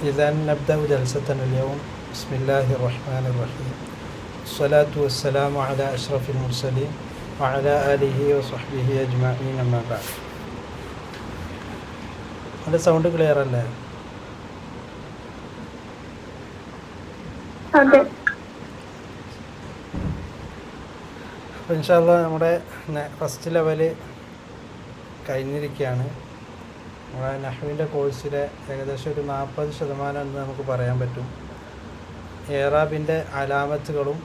إذا نبدأ جلستنا اليوم. بسم الله الرحمن الرحيم. الصلاة والسلام على أشرف المرسلين وعلى آله وصحبه أجمعين أما بعد. അതിൻ്റെ sound clear അല്ലേ? അപ്പോൾ ഇൻഷാ അല്ലാഹ് നമ്മുടെ ഫസ്റ്റ് ലെവല് കഴിഞ്ഞിരിക്കുകയാണ്. നമ്മുടെ നഹ്വിൻ്റെ കോഴ്സിലെ ഏകദേശം ഒരു 40% എന്ന് നമുക്ക് പറയാൻ പറ്റും. ഏറാബിൻ്റെ അലാമത്തുകളും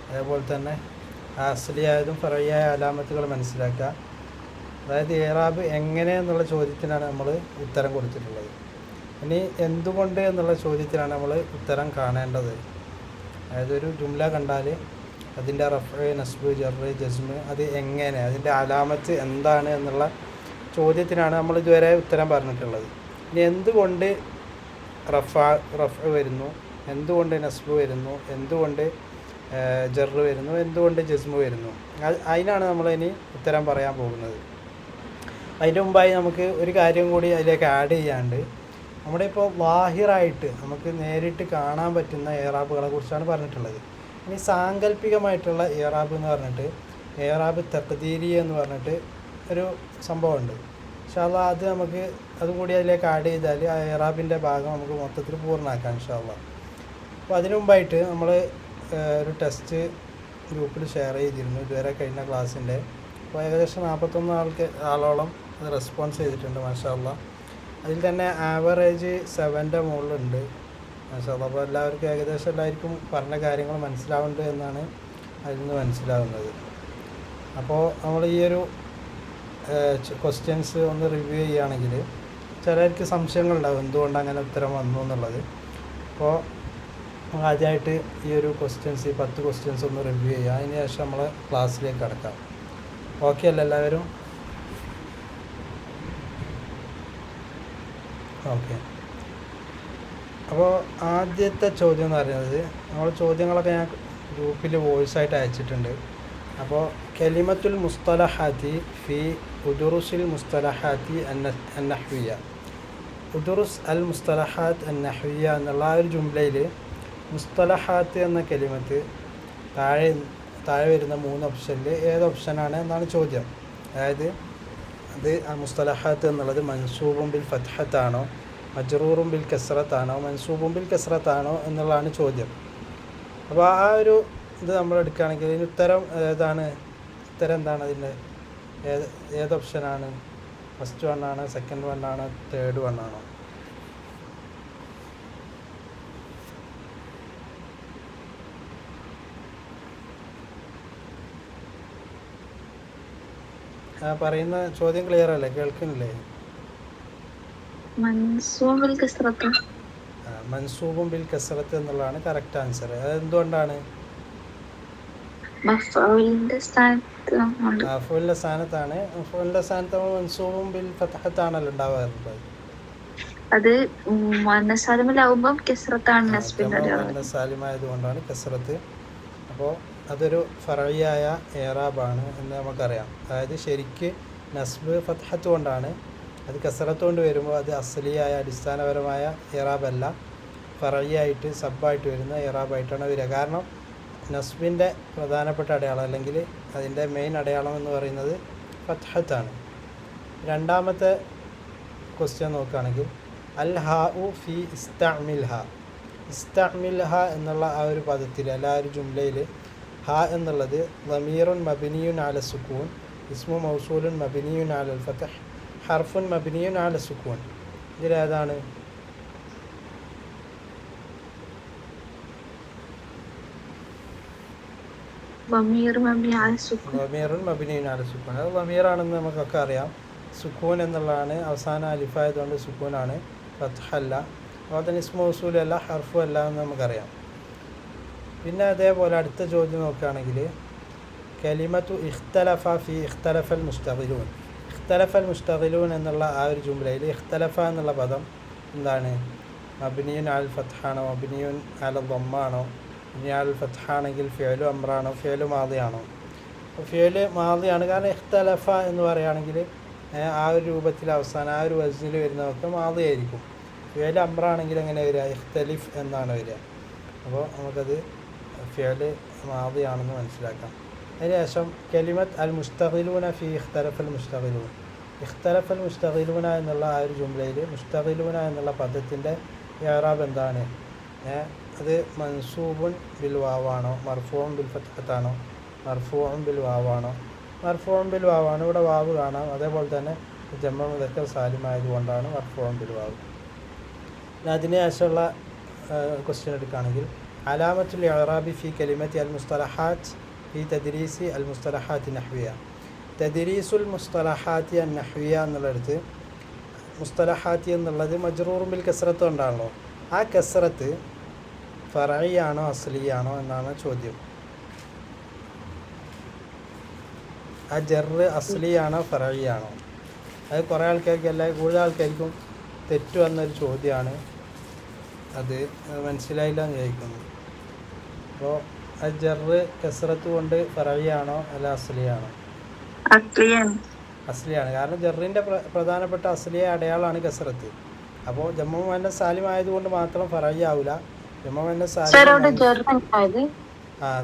അതേപോലെ തന്നെ അസ്ലിയായതും ഫറഇയായ അലാമത്തുകൾ മനസ്സിലാക്കുക. അതായത് ഏറാബ് എങ്ങനെ എന്നുള്ള ചോദ്യത്തിനാണ് നമ്മൾ ഉത്തരം കൊടുത്തിട്ടുള്ളത്. ഇനി എന്തുകൊണ്ട് എന്നുള്ള ചോദ്യത്തിനാണ് നമ്മൾ ഉത്തരം കാണേണ്ടത്. അതായത് ഒരു ജുംല കണ്ടാൽ അതിൻ്റെ റഫ്, നസ്ബ്, ജറ്, ജസ്മ് അത് എങ്ങനെ, അതിൻ്റെ അലാമത്ത് എന്താണ് എന്നുള്ള ചോദ്യത്തിനാണ് നമ്മൾ ഇതുവരെ ഉത്തരം പറഞ്ഞിട്ടുള്ളത്. ഇനി എന്തുകൊണ്ട് റഫ് വരുന്നു, എന്തുകൊണ്ട് നസ്ബ് വരുന്നു, എന്തുകൊണ്ട് ജറ് വരുന്നു, എന്തുകൊണ്ട് ജസ്മ് വരുന്നു, അതിനാണ് നമ്മൾ ഇനി ഉത്തരം പറയാൻ പോകുന്നത്. അതിൻ്റെ മുമ്പായി നമുക്ക് ഒരു കാര്യം കൂടി അതിലേക്ക് ആഡ് ചെയ്യാണ്ട്, നമ്മുടെ ഇപ്പോൾ വാഹിറായിട്ട് നമുക്ക് നേരിട്ട് കാണാൻ പറ്റുന്ന ഏറാബുകളെ കുറിച്ചാണ് പറഞ്ഞിട്ടുള്ളത്. ഇനി സാങ്കല്പികമായിട്ടുള്ള ഏറാബ് എന്ന് പറഞ്ഞിട്ട് ഏറാബ് തഖ്ദീരി എന്ന് പറഞ്ഞിട്ട് ഒരു സംഭവമുണ്ട്. ഇൻഷാ അല്ലാഹ് അത് നമുക്ക് അതും കൂടി അതിലേക്ക് ആഡ് ചെയ്താൽ ആ ഏറാബിൻ്റെ ഭാഗം നമുക്ക് മൊത്തത്തിൽ പൂർണ്ണമാക്കാം ഇൻഷാ അല്ലാഹ്. അപ്പോൾ അതിനു മുമ്പായിട്ട് നമ്മൾ ഒരു ടെസ്റ്റ് ഗ്രൂപ്പിൽ ഷെയർ ചെയ്തിരുന്നു ഇതുവരെ കഴിഞ്ഞ ക്ലാസ്സിൻ്റെ. അപ്പോൾ ഏകദേശം 41 ആളോളം അത് റെസ്പോൺസ് ചെയ്തിട്ടുണ്ട് മാഷാ അല്ലാഹ്. അതിൽ തന്നെ ആവറേജ് 7ൻ്റെ മുകളിലുണ്ട് മാഷാ അല്ലാഹ്. അപ്പോൾ എല്ലാവർക്കും ഏകദേശം എല്ലാവർക്കും പറഞ്ഞ കാര്യങ്ങൾ മനസ്സിലാവുന്നുണ്ട് എന്നാണ് അതിൽ നിന്ന് മനസ്സിലാവുന്നത്. അപ്പോൾ നമ്മൾ ഈ ഒരു ക്വസ്റ്റ്യൻസ് ഒന്ന് റിവ്യൂ ചെയ്യുകയാണെങ്കിൽ ചിലർക്ക് സംശയങ്ങളുണ്ടാകും എന്തുകൊണ്ട് അങ്ങനെ ഉത്തരം വന്നു എന്നുള്ളത്. അപ്പോൾ ആദ്യമായിട്ട് ഈ ഒരു ക്വസ്റ്റ്യൻസ്, ഈ 10 ക്വസ്റ്റ്യൻസ് ഒന്ന് റിവ്യൂ ചെയ്യുക. അതിന് ശേഷം നമ്മൾ ക്ലാസ്സിലേക്ക് കടക്കാം. ഓക്കെ അല്ലേ എല്ലാവരും? ഓക്കെ. അപ്പോൾ ആദ്യത്തെ ചോദ്യം എന്ന് പറയുന്നത്, നമ്മൾ ചോദ്യങ്ങളൊക്കെ ഞാൻ ഗ്രൂപ്പിൽ വോയിസായിട്ട് അയച്ചിട്ടുണ്ട്. അപ്പോൾ കലിമത്തുൽ മുസ്തലഹാത്തി ഫി ഉദുറുസിൽ മുസ്തലഹാത്തി അന്നഹ്വിയ, ഉദുറുസ് അൽ മുസ്തലഹാത്ത് അന്നഹ്വിയ എന്നുള്ള ആ ഒരു ജുംലയിൽ മുസ്തലഹാത്ത് എന്ന കലിമത്ത് താഴെ വരുന്ന 3 ഓപ്ഷനിൽ ഏത് ഓപ്ഷനാണ് എന്നാണ് ചോദ്യം. അതായത് അത് ആ മുസ്തലഹാത്ത് എന്നുള്ളത് മൻസൂബും ബിൽ ഫത്ഹത്താണോ, മജ്റൂറും ബിൽ കസ്റത്താണോ, മൻസൂബും ബിൽ കസ്റത്താണോ എന്നുള്ളതാണ് ചോദ്യം. അപ്പോൾ ആ ഒരു ഇത് നമ്മൾ എടുക്കുകയാണെങ്കിൽ ഇതിന് ഉത്തരം ഏതാണ്? ഉത്തരം എന്താണ്? അതിൻ്റെ ഏത് ഓപ്ഷനാണ്? ഫസ്റ്റ് വണ്ണാണ്, സെക്കൻഡ് വണ്ണാണ്, തേർഡ് വണ്ണാണോ? പറയുന്ന ചോദ്യം ക്ലിയർ അല്ലേ? കേൾക്കുന്നില്ലേ? മൻസൂബും ബിൽ കസ്റത്ത് എന്നുള്ളതാണ് കറക്റ്റ് ആൻസർ. അത് എന്തുകൊണ്ടാണ്? മഫ്ഊലിൻ്റെ സ്ഥാനത്താണ്. മഫ്ഊലിൻ്റെ സ്ഥാനത്ത് നമ്മൾ മൻസൂബും ബിൽ ഫത്ഹത്താണല്ലോ ഉണ്ടാവാറുള്ളത്. അത് സാലിമായതുകൊണ്ടാണ് കസ്റത്ത്. അപ്പോൾ അതൊരു ഫറഇയായ ഏറാബാണ് എന്ന് നമുക്കറിയാം. അതായത് ശരിക്ക് നസ്ബ് ഫത്ഹത്ത് കൊണ്ടാണ്, അത് കസ്റത്ത് കൊണ്ട് വരുമ്പോൾ അത് അസ്ലിയായ അടിസ്ഥാനപരമായ ഏറാബല്ല, ഫറഇയായിട്ട് സബ്ബായിട്ട് വരുന്ന ഏറാബായിട്ടാണ് വരിക. കാരണം നസ്ബിൻ്റെ പ്രധാനപ്പെട്ട അടയാളം അല്ലെങ്കിൽ അതിൻ്റെ മെയിൻ അടയാളം എന്ന് പറയുന്നത് ഫത്ഹത്താണ്. രണ്ടാമത്തെ ക്വസ്റ്റ്യൻ നോക്കുകയാണെങ്കിൽ അൽ ഹാ ഉ ഫി ഇസ്തഅ്മിൽഹ, ഇസ്തഅ്മിൽഹ എന്നുള്ള ആ ഒരു പദത്തിൽ അല്ല ആ ഒരു ജുംലയിൽ ഹ എന്നുള്ളത് ളമീറുൻ മബ്നിയുൻ അല സുക്കൂൻ, ഇസ്മു മൗസൂലുൻ മബ്നിയുൻ അലൽ ഫത്ഹ്, ഹർഫുൻ മബ്നിയുൻ അല സുക്കൂൻ. ഇതിലേതാണ്? ളമീറുൻ മബ്നിയുൻ അല സുക്കൂൻ. അത് ളമീറാണെന്ന് നമുക്കൊക്കെ അറിയാം. സുക്കൂൻ എന്നുള്ളതാണ്, അവസാന അലിഫായതുകൊണ്ട് സുക്കൂനാണ്, ഫത്ഹല്ല. അതുപോലെ തന്നെ ഇസ്മു മൗസൂലല്ല, ഹർഫു അല്ല എന്ന് നമുക്കറിയാം. പിന്നെ അതേപോലെ അടുത്ത ചോദ്യം നോക്കുകയാണെങ്കിൽ കലിമത്തു ഇഖ്തലഫ ഫി ഇഖ്തലഫൽ മുസ്തഖിലൂൻ, ഇഖ്തലഫൽ മുസ്തഖിലൂൻ എന്നുള്ള ആ ഒരു ജുംലയിൽ ഇഖ്തലഫ എന്നുള്ള പദം എന്താണ്? മബ്നിയുൻ അൽ ഫത്ഹാണോ, മബ്നിയുൻ അൽ ദമ്മാണോ? മബ്നിയുൻ അൽ ഫത്ഹാണെങ്കിൽ ഫിഅലു അംറാണോ, ഫിഅലു മാദിയാണോ? അപ്പോൾ ഫിഅലു മാദിയാണ്. കാരണം ഇഖ്തലഫ എന്ന് പറയുകയാണെങ്കിൽ ആ ഒരു രൂപത്തിൽ അവസാനം ആ ഒരു വസ്നിൽ വരുന്നതൊക്കെ മാദിയായിരിക്കും. ഫിയൽ അമ്രാണെങ്കിൽ എങ്ങനെ വരിക? ഇഖ്തലിഫ് എന്നാണ് വരിക. അപ്പോൾ നമുക്കത് ഫിയൽ മാദിയാണെന്ന് മനസ്സിലാക്കാം. അതിനുശേഷം കലിമത്ത് അൽ മുസ്തഖിലൂന ഫി ഇഖ്തലഫൽ മുസ്തഖിലൂൻ. ഇഖ്തലഫൽ മുസ്തഖിലൂന എന്നുള്ള ആ ഒരു ജുംലയിൽ മുസ്തഖിലൂന എന്നുള്ള പദത്തിൻ്റെ ഇഅ്റാബ് എന്താണ്? അത് മൻസൂബുൻ ബിൽ വാവാണോ, മർഫൂഉൻ ബിൽ ഫത്ഹത്താണോ, മർഫൂഉൻ ബിൽ വാവാണോ? മർഫൂഉൻ ബിൽ വാവാണ്. ഇവിടെ വാവ് കാണാം. അതേപോലെ തന്നെ ജംഉ മുദക്കർ സാലിം ആയതുകൊണ്ടാണ് മർഫൂഉൻ ബിൽ വാവ്. അതിന് ശേഷമുള്ള ക്വസ്റ്റ്യൻ എടുക്കുകയാണെങ്കിൽ അലാമത്തുൽ ഇഅ്റാബി ഫി കലിമത്തി അൽ മുസ്തലഹാത്ത് ഫി തദ്രീസി അൽ മുസ്തലഹാത്ത് നഹ്വിയ. തദ്രീസുൽ മുസ്തലഹാത്തി അൻ നഹ്വിയ എന്നുള്ളടത്ത് മുസ്തലഹാത്തി എന്നുള്ളത് മജ്റൂറും ബിൽ കസ്റത്ത് കൊണ്ടാണല്ലോ. ആ കസ്റത്ത് ഫറഇയാണോ അസ്ലിയാണോ എന്നാണ് ചോദ്യം. ആ ജറ് അസ്ലിയാണോ ഫറഇയാണോ? അത് കുറേ ആൾക്കാർക്ക് കൂടുതൽ ആൾക്കാർക്കും തെറ്റു വന്നൊരു ചോദ്യമാണ്. അത് മനസ്സിലായില്ല എന്ന് വിചാരിക്കുന്നു. അപ്പോൾ ആ ജറ് കസ്റത്ത് കൊണ്ട് ഫറഇയാണോ അല്ല അസ്ലിയാണോ? അസ്ലിയാണ്. കാരണം ജറിൻ്റെ പ്രധാനപ്പെട്ട അസ്ലിയ അടയാളമാണ് കസ്റത്ത്. അപ്പോൾ ജംഉ മുഅന്നസ് സാലിം ആയതുകൊണ്ട് മാത്രം ഫറഇ ആവില്ല. ജംഉ മുഅന്നസ് സാലിം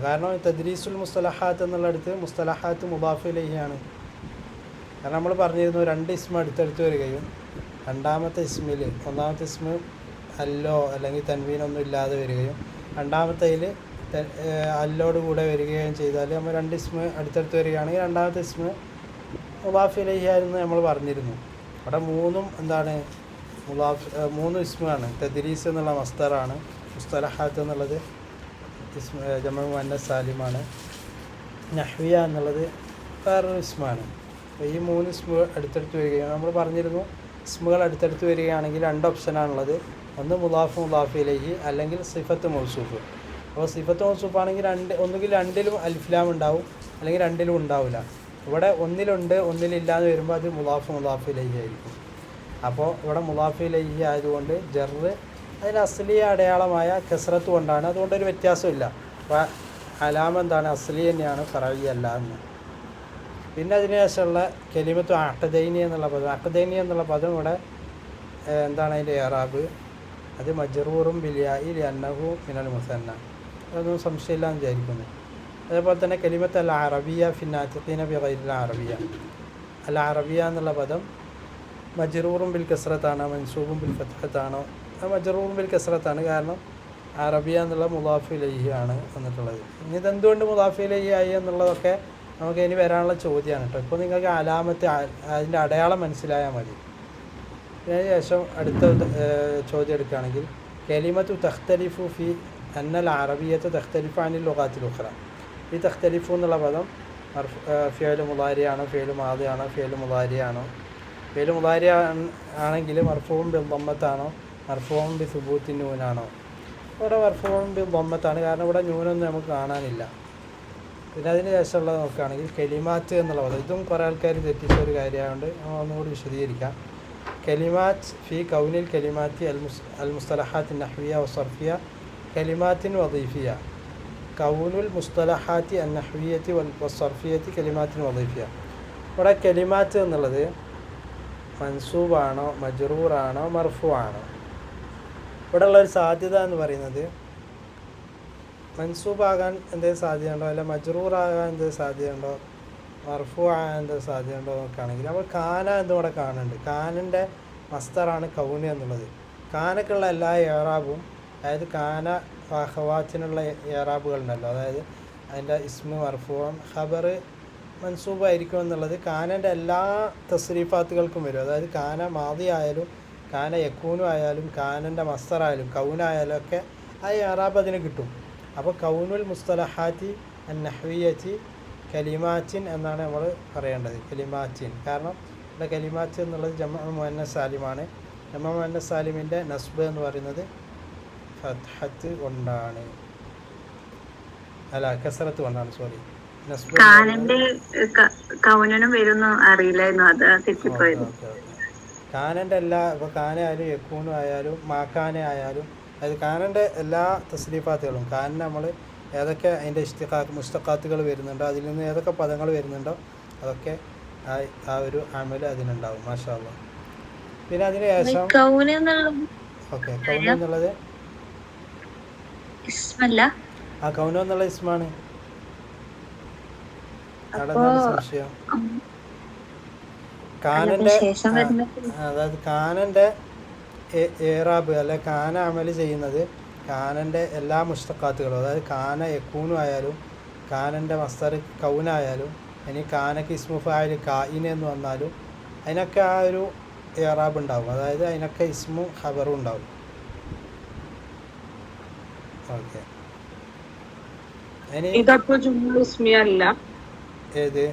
കാരണം തദ്രീസുൽ മുസ്തലഹാത്ത് എന്നുള്ളടത്ത് മുസ്തലഹാത്ത് മുദാഫ് ഇലൈഹിയാണ്. കാരണം നമ്മൾ പറഞ്ഞിരുന്നു 2 ഇസ്മ അടുത്തടുത്ത് വരികയും രണ്ടാമത്തെ ഇസ്മിൽ ഒന്നാമത്തെ ഇസ്മ അല്ലോ അല്ലെങ്കിൽ തൻവീനൊന്നും ഇല്ലാതെ വരികയും രണ്ടാമത്തേൽ അല്ലോട് കൂടെ വരികയും ചെയ്താൽ നമ്മൾ 2 ഇസ്മ അടുത്തടുത്ത് വരികയാണെങ്കിൽ രണ്ടാമത്തെ ഇസ്മ മുദാഫ് ഇലൈഹി ആയിരുന്നു നമ്മൾ പറഞ്ഞിരുന്നു. അവിടെ 3 എന്താണ്? 3 ഇസ്മാണ്. തദ്രീസ് എന്നുള്ള മസ്ദറാണ്. മുസ്തലഹാത്ത് എന്നുള്ളത് ജംഉ മുഅന്നസ് സാലിമാണ്. നഹ്വിയ എന്നുള്ളത് വേറൊരു ഇസ്മാണ്. അപ്പോൾ ഈ 3 ഇസ്മ അടുത്തടുത്ത് വരികയാണ്. നമ്മൾ പറഞ്ഞിരുന്നു ഇസ്മുകൾ അടുത്തടുത്ത് വരികയാണെങ്കിൽ 2 ഓപ്ഷനാണുള്ളത്. ഒന്ന് മുദാഫ് മുദാഫ് ഇലൈഹി അല്ലെങ്കിൽ സിഫത്ത് മൗസൂഫ്. അപ്പോൾ സിഫത്ത് മൗസൂഫ് ആണെങ്കിൽ ഒന്നുകിൽ 2ലും അൽഫ്ലാം ഉണ്ടാവും അല്ലെങ്കിൽ 2ലും ഉണ്ടാവില്ല. ഇവിടെ ഒന്നിലുണ്ട് ഒന്നിലില്ല എന്ന് വരുമ്പോൾ അത് മുദാഫ് മുദാഫ് ഇലൈഹി ആയിരിക്കും. അപ്പോൾ ഇവിടെ മുദാഫ് ഇലൈഹി ആയതുകൊണ്ട് ജറ് അതിന് അസ്ലിയ അടയാളമായ കസ്റത്ത് കൊണ്ടാണ്. അതുകൊണ്ടൊരു വ്യത്യാസമില്ല. അപ്പോൾ അലാമ എന്താണ്? അസ്ലി തന്നെയാണ്, ഫറഇ അല്ല എന്ന്. പിന്നെ അതിനുശേഷമുള്ള കലിമത്തു അഖദൈനി എന്നുള്ള പദം. അഖദൈനി എന്നുള്ള പദം ഇവിടെ എന്താണ് അതിൻ്റെ ഇഅ്റാബ്? അത് മജ്റൂറും ബിൽയാഇ ലിഅന്നഹു മിനൽ മുസന്ന. അതൊന്നും സംശയമില്ല എന്ന് വിചാരിക്കുന്നു. അതേപോലെ തന്നെ കലിമത്ത് അൽ അറബിയ ഫി നാതിഖീന ബിഗൈരിൽ അറബിയ. അൽ അറബിയ എന്നുള്ള പദം മജ്റൂറും ബിൽ കസ്റത്താണോ മൻസൂബും ബിൽ ഫത്ഹത്താണോ? മജ്റൂറും ബിൽ കസ്റത്താണ്. കാരണം അറബിയ എന്നുള്ള മുദാഫ് ഇലൈഹി ആണ് വന്നിട്ടുള്ളത്. ഇനി ഇതെന്തുകൊണ്ട് മുദാഫ് ഇലൈഹി ആയി എന്നുള്ളതൊക്കെ നമുക്ക് ഇനി വരാനുള്ള ചോദ്യമാണ് കേട്ടോ. ഇപ്പോൾ നിങ്ങൾക്ക് അലാമത്ത് അതിൻ്റെ അടയാളം മനസ്സിലായാൽ മതി. അതിന് ശേഷം അടുത്ത ചോദ്യം എടുക്കുകയാണെങ്കിൽ കലിമത്തു തഖ്തലിഫു ഫി അന്നൽ അറബിയത്ത് തഖ്തലിഫു അനിൽ ലുഗാത്തിൽ ഉഖ്റ. ഈ തഖ്തലിഫു എന്നുള്ള പദം ഫിഅൽ മുളാരിയാണോ, ഫിഅൽ മാദിയാണോ, ഫിഅൽ മുളാരിയാണോ? ഫിഅൽ മുളാരി ആണെങ്കിൽ മർഫൂഉൻ ബിൽ ദമ്മത്താണോ, മർഫൂഉൻ ബി സുബൂത്തിൻ നൂനാണോ? ഇവിടെ മർഫൂഉൻ ബിൽ ദമ്മത്താണ്. കാരണം ഇവിടെ നൂനൊന്നും നമുക്ക് കാണാനില്ല. പിന്നെ അതിന് ശേഷമുള്ളത് നോക്കുകയാണെങ്കിൽ കലിമാത്ത് എന്നുള്ള പദം. ഇതും കുറേ ആൾക്കാർ തെറ്റിച്ച ഒരു കാര്യമായതുകൊണ്ട് നമ്മൾ ഒന്നുകൂടി വിശദീകരിക്കാം. കലിമാത്ത് ഫി കൗനിൽ കലിമാത്തി അൽ മുസ്തലഹാത്ത് നഹ്വിയ വസർഫിയ കലിമാത്തിൻ വദീഫിയ. കൗനുൽ മുസ്തലഹാത്തി അൻ നഹ്വിയത്തി വസർഫിയത്തി കലിമാത്തിൻ വദീഫിയ. ഇവിടെ കലിമാത്ത് എന്നുള്ളത് മൻസൂബാണോ, മജ്റൂറാണോ, മർഫൂ ആണോ? ഇവിടെ ഉള്ളൊരു സാധ്യത എന്ന് പറയുന്നത് മൻസൂബാകാൻ എന്തെങ്കിലും സാധ്യതയുണ്ടോ, അല്ല മജ്റൂറാകാൻ എന്തെങ്കിലും സാധ്യതയുണ്ടോ, മർഫൂ ആകാൻ എന്തെങ്കിലും സാധ്യതയുണ്ടോ നോക്കുകയാണെങ്കിൽ നമ്മൾ കാന എന്നിവിടെ കാണുന്നുണ്ട്. കാനൻ്റെ മസ്തറാണ് കൗന് എന്നുള്ളത്. കാനക്കുള്ള എല്ലാ ഇഅ്റാബും, അതായത് കാന ഖവാത്തിനുള്ള ഇഅ്റാബുകളുണ്ടല്ലോ, അതായത് അതിൻ്റെ ഇസ്മു മർഫൂഉം ഖബർ മൻസൂബായിരിക്കും എന്നുള്ളത് കാനൻ്റെ എല്ലാ തസ്രീഫാത്തുകൾക്കും വരും. അതായത് കാന മാദി ആയാലും കാന യക്കൂനു ആയാലും കാനൻ്റെ മസ്തറായാലും കൗനായാലും ഒക്കെ ആ ഇഅ്റാബ് അതിന് കിട്ടും. അപ്പോൾ കൗനുൽ മുസ്തലഹാത്തി അൻ നഹ്വിയത്തി കലിമാത്തിൻ എന്നാണ് നമ്മൾ പറയേണ്ടത്. കലിമാത്തിൻ. കാരണം ഇവിടെ കലിമാത്ത് എന്നുള്ളത് ജംഉ മുഅന്നസ് സാലിമാണ്. ജംഉ മുഅന്നസ് സാലിമിൻ്റെ നസ്ബ് എന്ന് പറയുന്നത് ഫത്ഹത്ത് കൊണ്ടാണ്, അല്ല കസ്റത്ത് കൊണ്ടാണ്. സോറി, നസ്ബ് കാനൻ്റെ എല്ലാ, ഇപ്പോൾ കാന ആയാലും യക്കൂനും ആയാലും മാക്കാന ആയാലും, അതായത് കാനൻ്റെ എല്ലാ തസ്രീഫാത്തുകളും കാന നമ്മൾ ഏതൊക്കെ അതിൻ്റെ മുസ്തഖാത്തുകൾ വരുന്നുണ്ടോ, അതിൽ നിന്ന് ഏതൊക്കെ പദങ്ങൾ വരുന്നുണ്ടോ അതൊക്കെ ആ ഒരു അമൽ അതിനുണ്ടാവും. മാഷാ അല്ലാഹ്. പിന്നെ അതിന് ശേഷം ഓക്കെ. കൗനു എന്നുള്ളത് ഇസ്മല്ല. ആ കൗനു എന്നുള്ള ഇസ്മാണ്. അവിടെ അപ്പോ എന്താണ് സംശയം? ഉം, അല്ല കാനൻ്റെ ശേഷം ആ, വരുന്നത് അതായത് കാനൻ്റെ ഏറാബ് അല്ലെ കാന അമല് ചെയ്യുന്നത് കാനൻ്റെ എല്ലാ മുസ്തഖാത്തുകളും, അതായത് കാന യക്കൂനു ആയാലും കാനൻ്റെ മസ്തർ കൗനായാലും ഇനി കാനക്ക് ഇസ്മു ഫായിൽ കായിൻ എന്ന് വന്നാലും അതിനൊക്കെ ആ ഒരു ഏറാബ് ഉണ്ടാവും. അതായത് അതിനൊക്കെ ഇസ്മും ഖബറും ഉണ്ടാവും. ഓക്കെ. ഇനി ഇതപ്പോ ജുംല ഇസ്മിയ അല്ല ഏത്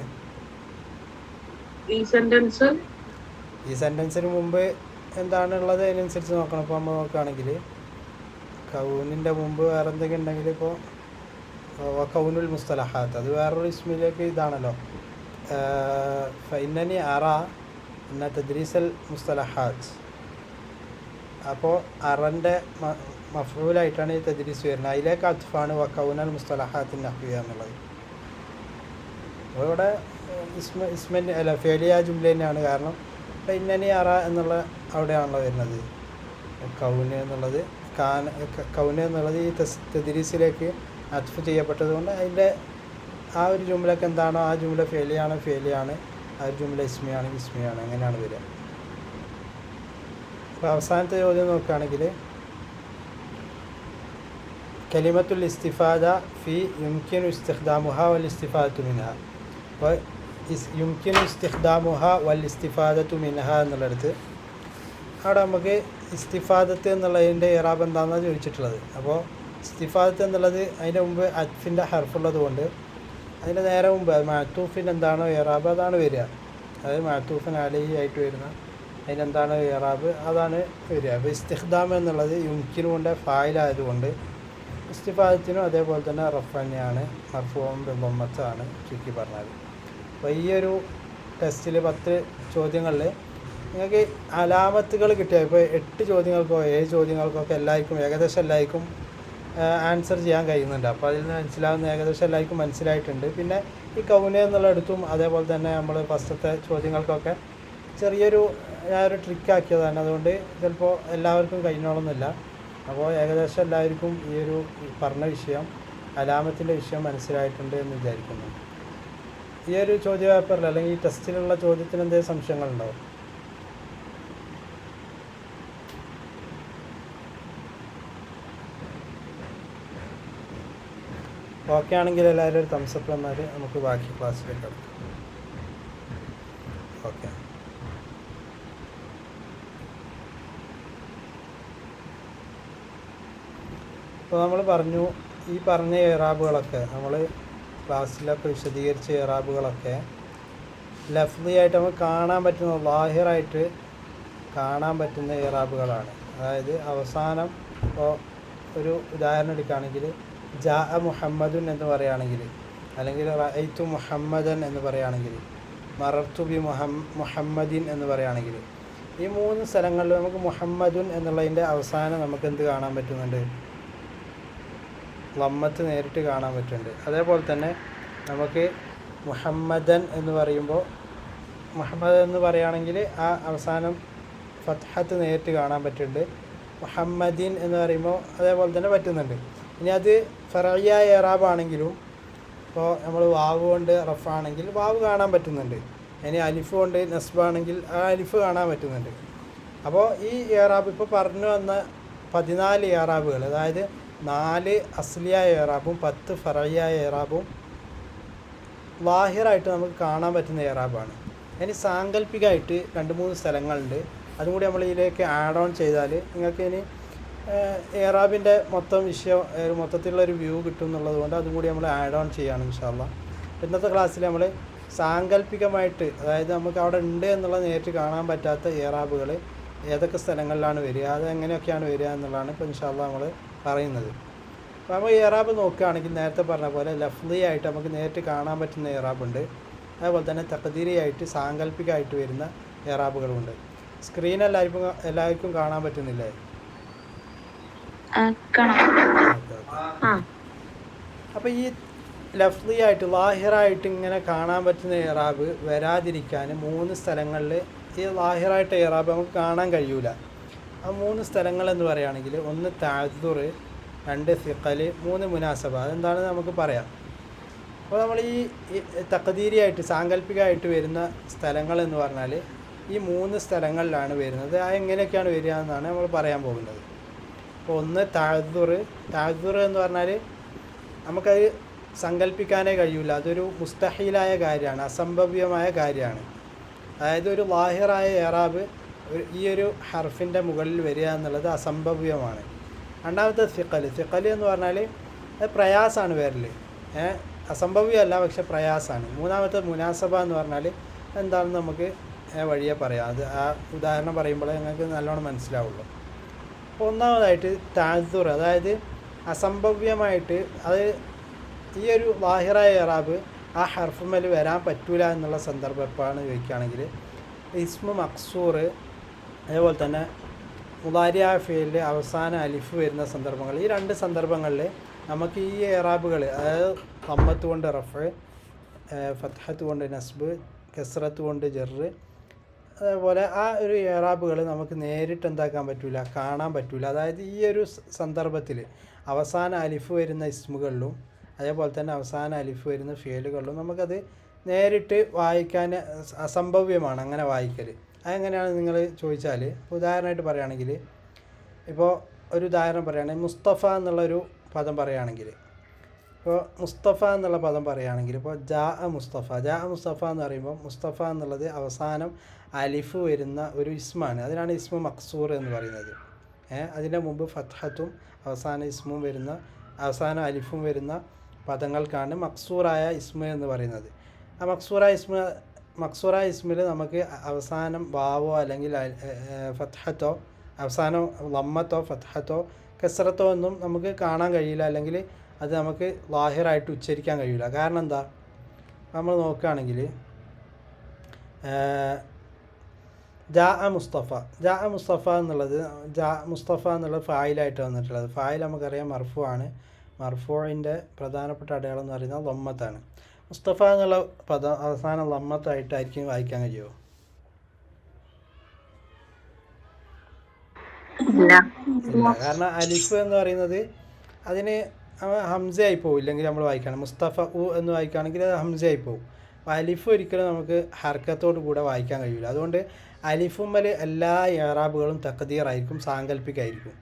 ഈ സെന്റൻസ്. ഈ സെൻറ്റൻസിന് മുമ്പ് എന്താണുള്ളത് അതിനനുസരിച്ച് നോക്കണം. ഇപ്പോൾ നമ്മൾ നോക്കുകയാണെങ്കിൽ കൗനിൻ്റെ മുമ്പ് വേറെ എന്തെങ്കിലും ഉണ്ടെങ്കിൽ ഇപ്പോൾ കൗനുൽ മുസ്തലഹാത്ത് അത് വേറൊരു ഇസ്മിലേക്ക് ഇതാണല്ലോ. ഫൈനനി അറ എന്ന തദ്രീസൽ മുസ്തലഹാത്ത്. അപ്പോൾ അറൻ്റെ മഫ്ഊലായിട്ടാണ് ഈ തദ്രീസ് വരുന്നത്. അതിലേക്ക് അത്ഫാണ് കൗനൽ മുസ്തലഹാത്തിൻ നഹ്വിയ എന്നുള്ളത്. അപ്പോൾ ഇവിടെ ഇസ്മൻ അല്ല ഫേലിയ ജുംല തന്നെയാണ്. കാരണം ഫൈനനി അറ എന്നുള്ള അവിടെയാണല്ലോ വരുന്നത്. കൗന് എന്നുള്ളത് കൗന് എന്നുള്ളത് ഈ തദ്രീസിലേക്ക് അത്ഫ് ചെയ്യപ്പെട്ടത് കൊണ്ട് അതിൻ്റെ ആ ഒരു ജുംലക്ക് എന്താണോ ആ ജുംല ഫേലിയാണ് ആ ഒരു ജുംല ഇസ്മിയാണ് അങ്ങനെയാണ് വരിക. അപ്പോൾ അവസാനത്തെ ചോദ്യം നോക്കുകയാണെങ്കിൽ കലിമത്തുൽ ഇസ്തിഫാദ ഫി യുംകിനു ഇസ്തിഖ്ദാമുഹ വൽ ഇസ്തിഫാദത്തു മിൻഹ. അപ്പോൾ യുംകിനു ഇസ്തിഖ്ദാമുഹ വൽ ഇസ്തിഫാദത്തു മിൻഹ എന്നുള്ളിടത്ത് അവിടെ നമുക്ക് ഇസ്തിഫാദത്ത് എന്നുള്ളതിൻ്റെ ഇറാബ് എന്താണെന്നാണ് ചോദിച്ചിട്ടുള്ളത്. അപ്പോൾ ഇസ്തിഫാദത്ത് എന്നുള്ളത് അതിൻ്റെ മുമ്പ് അത്ഫിൻ്റെ ഹർഫുള്ളത് കൊണ്ട് അതിൻ്റെ നേരെ മുമ്പ് മഅ്തൂഫിന് എന്താണോ ഇറാബ് അതാണ് വരിക. അതായത് മഅ്തൂഫിന് അലൈഹി ആയിട്ട് വരുന്ന അതിനെന്താണോ ഇറാബ് അതാണ് വരിക. അപ്പോൾ ഇസ്തിഖ്ദാം എന്നുള്ളത് യുംകിനു കൊണ്ട് ഫായിലായതുകൊണ്ട് ഇസ്തിഫാദത്തിനും അതേപോലെ തന്നെ റഫ് തന്നെയാണ്, മർഫൂഉം ബിളമ്മത്താണ് ചുരുക്കി പറഞ്ഞാൽ. അപ്പോൾ ഈ ഒരു ടെസ്റ്റിൽ 10 ചോദ്യങ്ങളിൽ നിങ്ങൾക്ക് അലാമത്തുകൾ കിട്ടിയ ഇപ്പോൾ 8 ചോദ്യങ്ങൾക്കോ 7 ചോദ്യങ്ങൾക്കൊക്കെ ഏകദേശം എല്ലാവർക്കും ആൻസർ ചെയ്യാൻ കഴിയുന്നുണ്ട്. അപ്പോൾ അതിൽ നിന്ന് മനസ്സിലാവുന്ന ഏകദേശം എല്ലാവർക്കും മനസ്സിലായിട്ടുണ്ട്. പിന്നെ ഈ കൗന എന്നുള്ളിടത്തും അതേപോലെ തന്നെ നമ്മൾ ഫസ്റ്റത്തെ ചോദ്യങ്ങൾക്കൊക്കെ ചെറിയൊരു ഞാനൊരു ട്രിക്കാക്കിയതാണ്. അതുകൊണ്ട് ചിലപ്പോൾ എല്ലാവർക്കും കഴിഞ്ഞോളന്നില്ല. അപ്പോൾ ഏകദേശം എല്ലാവർക്കും ഈ ഒരു പറഞ്ഞ വിഷയം അലാമത്തിൻ്റെ വിഷയം മനസ്സിലായിട്ടുണ്ട് എന്ന് വിചാരിക്കുന്നു. ഈ ഒരു ചോദ്യ പേപ്പറിൽ അല്ലെങ്കിൽ ഈ ടെസ്റ്റിലുള്ള ചോദ്യത്തിന് എന്തെങ്കിലും സംശയങ്ങളുണ്ടോ? ഓക്കെ ആണെങ്കിൽ എല്ലാവരും ഒരു തംസപ്പ് വന്നാൽ നമുക്ക് ബാക്കി ക്ലാസ്സിലേക്ക് കിടക്കാം. ഓക്കെ. അപ്പോൾ നമ്മൾ പറഞ്ഞു ഈ പറഞ്ഞ ഇറാബുകളൊക്കെ നമ്മൾ ക്ലാസ്സിലൊക്കെ വിശദീകരിച്ച ഇറാബുകളൊക്കെ ലഫ്ദിയായിട്ട് നമുക്ക് കാണാൻ പറ്റുന്ന ലാഹിറായിട്ട് കാണാൻ പറ്റുന്ന ഇറാബുകളാണ്. അതായത് അവസാനം ഇപ്പോൾ ഒരു ഉദാഹരണം എടുക്കുകയാണെങ്കിൽ ജാ മുഹമ്മദുൻ എന്ന് പറയുകയാണെങ്കിൽ, അല്ലെങ്കിൽ റഅയ്തു മുഹമ്മദൻ എന്ന് പറയുകയാണെങ്കിൽ, മറർത്തു ബി മുഹമ്മദിൻ എന്ന് പറയുകയാണെങ്കിൽ, ഈ 3 സ്ഥലങ്ങളിൽ നമുക്ക് മുഹമ്മദുൻ എന്നുള്ളതിൻ്റെ അവസാനം നമുക്ക് എന്ത് കാണാൻ പറ്റുന്നുണ്ട്? ലമ്മത്ത് നേരിട്ട് കാണാൻ പറ്റുന്നുണ്ട്. അതേപോലെ തന്നെ നമുക്ക് മുഹമ്മദൻ എന്ന് പറയുമ്പോൾ മുഹമ്മദ് എന്ന് പറയുകയാണെങ്കിൽ ആ അവസാനം ഫത്ഹത്ത് നേരിട്ട് കാണാൻ പറ്റുന്നുണ്ട്. മുഹമ്മദിൻ എന്ന് പറയുമ്പോൾ അതേപോലെ തന്നെ പറ്റുന്നുണ്ട്. ഇനി അത് ഫറഇയായ ഇറാബാണെങ്കിലും ഇപ്പോൾ നമ്മൾ വാവ് കൊണ്ട് റഫാണെങ്കിൽ വാവ് കാണാൻ പറ്റുന്നുണ്ട്. ഇനി അലിഫ് കൊണ്ട് നസ്ബാണെങ്കിൽ ആ അലിഫ് കാണാൻ പറ്റുന്നുണ്ട്. അപ്പോൾ ഈ ഇറാബ് ഇപ്പോൾ പറഞ്ഞു വന്ന 14 ഇറാബുകൾ, അതായത് 4 അസ്ലിയായ ഇറാബും 10 ഫറഇയായ ഇറാബും ലാഹിറായിട്ട് നമുക്ക് കാണാൻ പറ്റുന്ന ഇറാബാണ്. ഇനി സാങ്കല്പികമായിട്ട് 2-3 സ്ഥലങ്ങളുണ്ട്. അതും കൂടി നമ്മൾ ഇതിലേക്ക് ആഡ് ഓൺ ചെയ്താൽ നിങ്ങൾക്ക് ഇനി ഇറാബിൻ്റെ മൊത്തം വിഷയം മൊത്തത്തിലുള്ളൊരു വ്യൂ കിട്ടും എന്നുള്ളത് കൊണ്ട് അതും കൂടി നമ്മൾ ആഡ് ഓൺ ചെയ്യുകയാണ് ഇൻഷാ അല്ലാഹ്. ഇന്നത്തെ ക്ലാസ്സിൽ നമ്മൾ സാങ്കല്പികമായിട്ട്, അതായത് നമുക്ക് അവിടെ ഉണ്ട് എന്നുള്ളത് നേരിട്ട് കാണാൻ പറ്റാത്ത ഇറാബുകൾ ഏതൊക്കെ സ്ഥലങ്ങളിലാണ് വരിക, അത് എങ്ങനെയൊക്കെയാണ് വരിക എന്നുള്ളതാണ് ഇപ്പോൾ ഇൻഷാ അല്ലാഹ് നമ്മൾ പറയുന്നത്. അപ്പോൾ നമ്മൾ ഇറാബ് നോക്കുകയാണെങ്കിൽ നേരത്തെ പറഞ്ഞ പോലെ ലഫ്ലിയായിട്ട് നമുക്ക് നേരിട്ട് കാണാൻ പറ്റുന്ന ഇറാബുണ്ട്. അതേപോലെ തന്നെ തഖ്ദീരിയായിട്ട് സാങ്കല്പികമായിട്ട് വരുന്ന ഇറാബുകളുണ്ട്. സ്ക്രീൻ എല്ലാവർക്കും കാണാൻ പറ്റുന്നില്ലേ? അപ്പോൾ ഈ ലഫ്ലിയായിട്ട് ലാഹിറായിട്ട് ഇങ്ങനെ കാണാൻ പറ്റുന്ന ഇറാബ് വരാതിരിക്കാൻ 3 സ്ഥലങ്ങളിൽ ഈ ലാഹിറായിട്ട് ഇറാബ് നമുക്ക് കാണാൻ കഴിയൂല. ആ 3 സ്ഥലങ്ങളെന്ന് പറയുകയാണെങ്കിൽ 1 തഅദ്ദുർ, 2 സിഖല്, 3 മുനാസബ. അതെന്താണെന്ന് നമുക്ക് പറയാം. അപ്പോൾ നമ്മൾ ഈ തഖദീരിയായിട്ട് സാങ്കല്പികമായിട്ട് വരുന്ന സ്ഥലങ്ങളെന്ന് പറഞ്ഞാൽ ഈ 3 സ്ഥലങ്ങളിലാണ് വരുന്നത്. ആ എങ്ങനെയൊക്കെയാണ് വരിക എന്നാണ് നമ്മൾ പറയാൻ പോകുന്നത്. അപ്പോൾ 1 തഅദ്ദുർ. തഅദ്ദുർ എന്ന് പറഞ്ഞാൽ നമുക്കത് സങ്കല്പിക്കാനേ കഴിയില്ല. അതൊരു മുസ്തഹീലായ കാര്യമാണ്, അസംഭവ്യമായ കാര്യമാണ്. അതായത് ഒരു ലാഹിറായ ഇറാബ് ഈ ഒരു ഹർഫിൻ്റെ മുകളിൽ വരിക എന്നുള്ളത് അസംഭവ്യമാണ്. രണ്ടാമത്തെ സിഖല്. സിഖല് എന്ന് പറഞ്ഞാൽ അത് പ്രയാസമാണ് വരൽ, അസംഭവ്യമല്ല, പക്ഷെ പ്രയാസമാണ്. മൂന്നാമത്തെ മുനാസബ എന്ന് പറഞ്ഞാൽ എന്താണെന്ന് നമുക്ക് വഴിയെ പറയാം. അത് ആ ഉദാഹരണം പറയുമ്പോൾ നിങ്ങൾക്ക് നല്ലോണം മനസ്സിലാവുള്ളൂ. അപ്പോൾ ഒന്നാമതായിട്ട് തഅദ്ദുർ, അതായത് അസംഭവ്യമായിട്ട് അത് ഈ ഒരു ലാഹിറായ ഇറാബ് ആ ഹർഫുമേൽ വരാൻ പറ്റൂല എന്നുള്ള സന്ദർഭം എപ്പോഴാണ് ചോദിക്കുകയാണെങ്കിൽ ഇസ്മു മക്സൂർ, അതേപോലെ തന്നെ മുദാരിഅ ഫീലിൽ അവസാന അലിഫ് വരുന്ന സന്ദർഭങ്ങൾ. ഈ 2 സന്ദർഭങ്ങളിൽ നമുക്ക് ഈ ഇറാബുകൾ, അതായത് ദമ്മത്ത് കൊണ്ട് റഫ്, ഫത്ഹത്ത് കൊണ്ട് നസ്ബ്, കസ്റത്ത് കൊണ്ട് ജറ്, അതേപോലെ ആ ഒരു ഇറാബുകൾ നമുക്ക് നേരിട്ട് എന്താക്കാൻ പറ്റില്ല, കാണാൻ പറ്റില്ല. അതായത് ഈ ഒരു സന്ദർഭത്തിൽ അവസാന അലിഫ് വരുന്ന ഇസ്മുകളിലും അതേപോലെ തന്നെ അവസാന അലിഫ് വരുന്ന ഫീലുകളിലും നമുക്കത് നേരിട്ട് വായിക്കാൻ അസംഭവ്യമാണ് അങ്ങനെ വായിക്കൽ. അതെങ്ങനെയാണ് നിങ്ങൾ ചോദിച്ചാൽ, ഉദാഹരണമായിട്ട് പറയുകയാണെങ്കിൽ, ഇപ്പോൾ ഒരു ഉദാഹരണം പറയുകയാണെങ്കിൽ മുസ്തഫ എന്നുള്ളൊരു പദം പറയുകയാണെങ്കിൽ, ഇപ്പോൾ മുസ്തഫ എന്നുള്ള പദം പറയുകയാണെങ്കിൽ, ഇപ്പോൾ മുസ്തഫ എന്ന് പറയുമ്പോൾ മുസ്തഫ എന്നുള്ളത് അവസാനം അലിഫ് വരുന്ന ഒരു ഇസ്മാണ്. അതിനാണ് ഇസ്മു മക്സൂർ എന്ന് പറയുന്നത്. അതിൻ്റെ മുമ്പ് ഫത്ഹത്തും അവസാന ഇസ്മും വരുന്ന, അവസാന അലിഫും വരുന്ന പദങ്ങൾക്കാണ് മക്സൂറായ ഇസ്മ എന്ന് പറയുന്നത്. ആ മക്സൂറായ ഇസ്മിൽ നമുക്ക് അവസാനം വാവോ അല്ലെങ്കിൽ ഫത്ഹത്തോ, അവസാനം ലമ്മത്തോ ഫത്ഹത്തോ കസ്റത്തോ ഒന്നും നമുക്ക് കാണാൻ കഴിയില്ല, അല്ലെങ്കിൽ അത് നമുക്ക് ലാഹിറായിട്ട് ഉച്ചരിക്കാൻ കഴിയില്ല. കാരണം എന്താ, നമ്മൾ നോക്കുകയാണെങ്കിൽ മുസ്തഫ എന്നുള്ളത് മുസ്തഫ എന്നുള്ളത് ഫായിലായിട്ട് വന്നിട്ടുള്ളത്. ഫായിൽ നമുക്കറിയാം മർഫു ആണ്. മർഫുവിൻ്റെ പ്രധാനപ്പെട്ട അടയാളം എന്ന് പറയുന്നത് ലമ്മത്താണ്. മുസ്തഫ എന്നുള്ള പദം അവസാനം ലമ്മത്തായിട്ടായിരിക്കും വായിക്കാൻ കഴിയുമോ? ഇല്ല. കാരണം അലിഫ് എന്ന് പറയുന്നത് അതിന് ഹംസയായി പോകും. ഇല്ലെങ്കിൽ നമ്മൾ വായിക്കണം മുസ്തഫ എന്ന് വായിക്കുകയാണെങ്കിൽ അത് ഹംസയായി പോകും. അപ്പോൾ അലിഫ് ഒരിക്കലും നമുക്ക് ഹർക്കത്തോട് കൂടെ വായിക്കാൻ കഴിയില്ല. അതുകൊണ്ട് അലിഫുമ്മൽ എല്ലാ ഇറാബുകളും തഖദീറായിരിക്കും, സാങ്കല്പികമായിരിക്കും.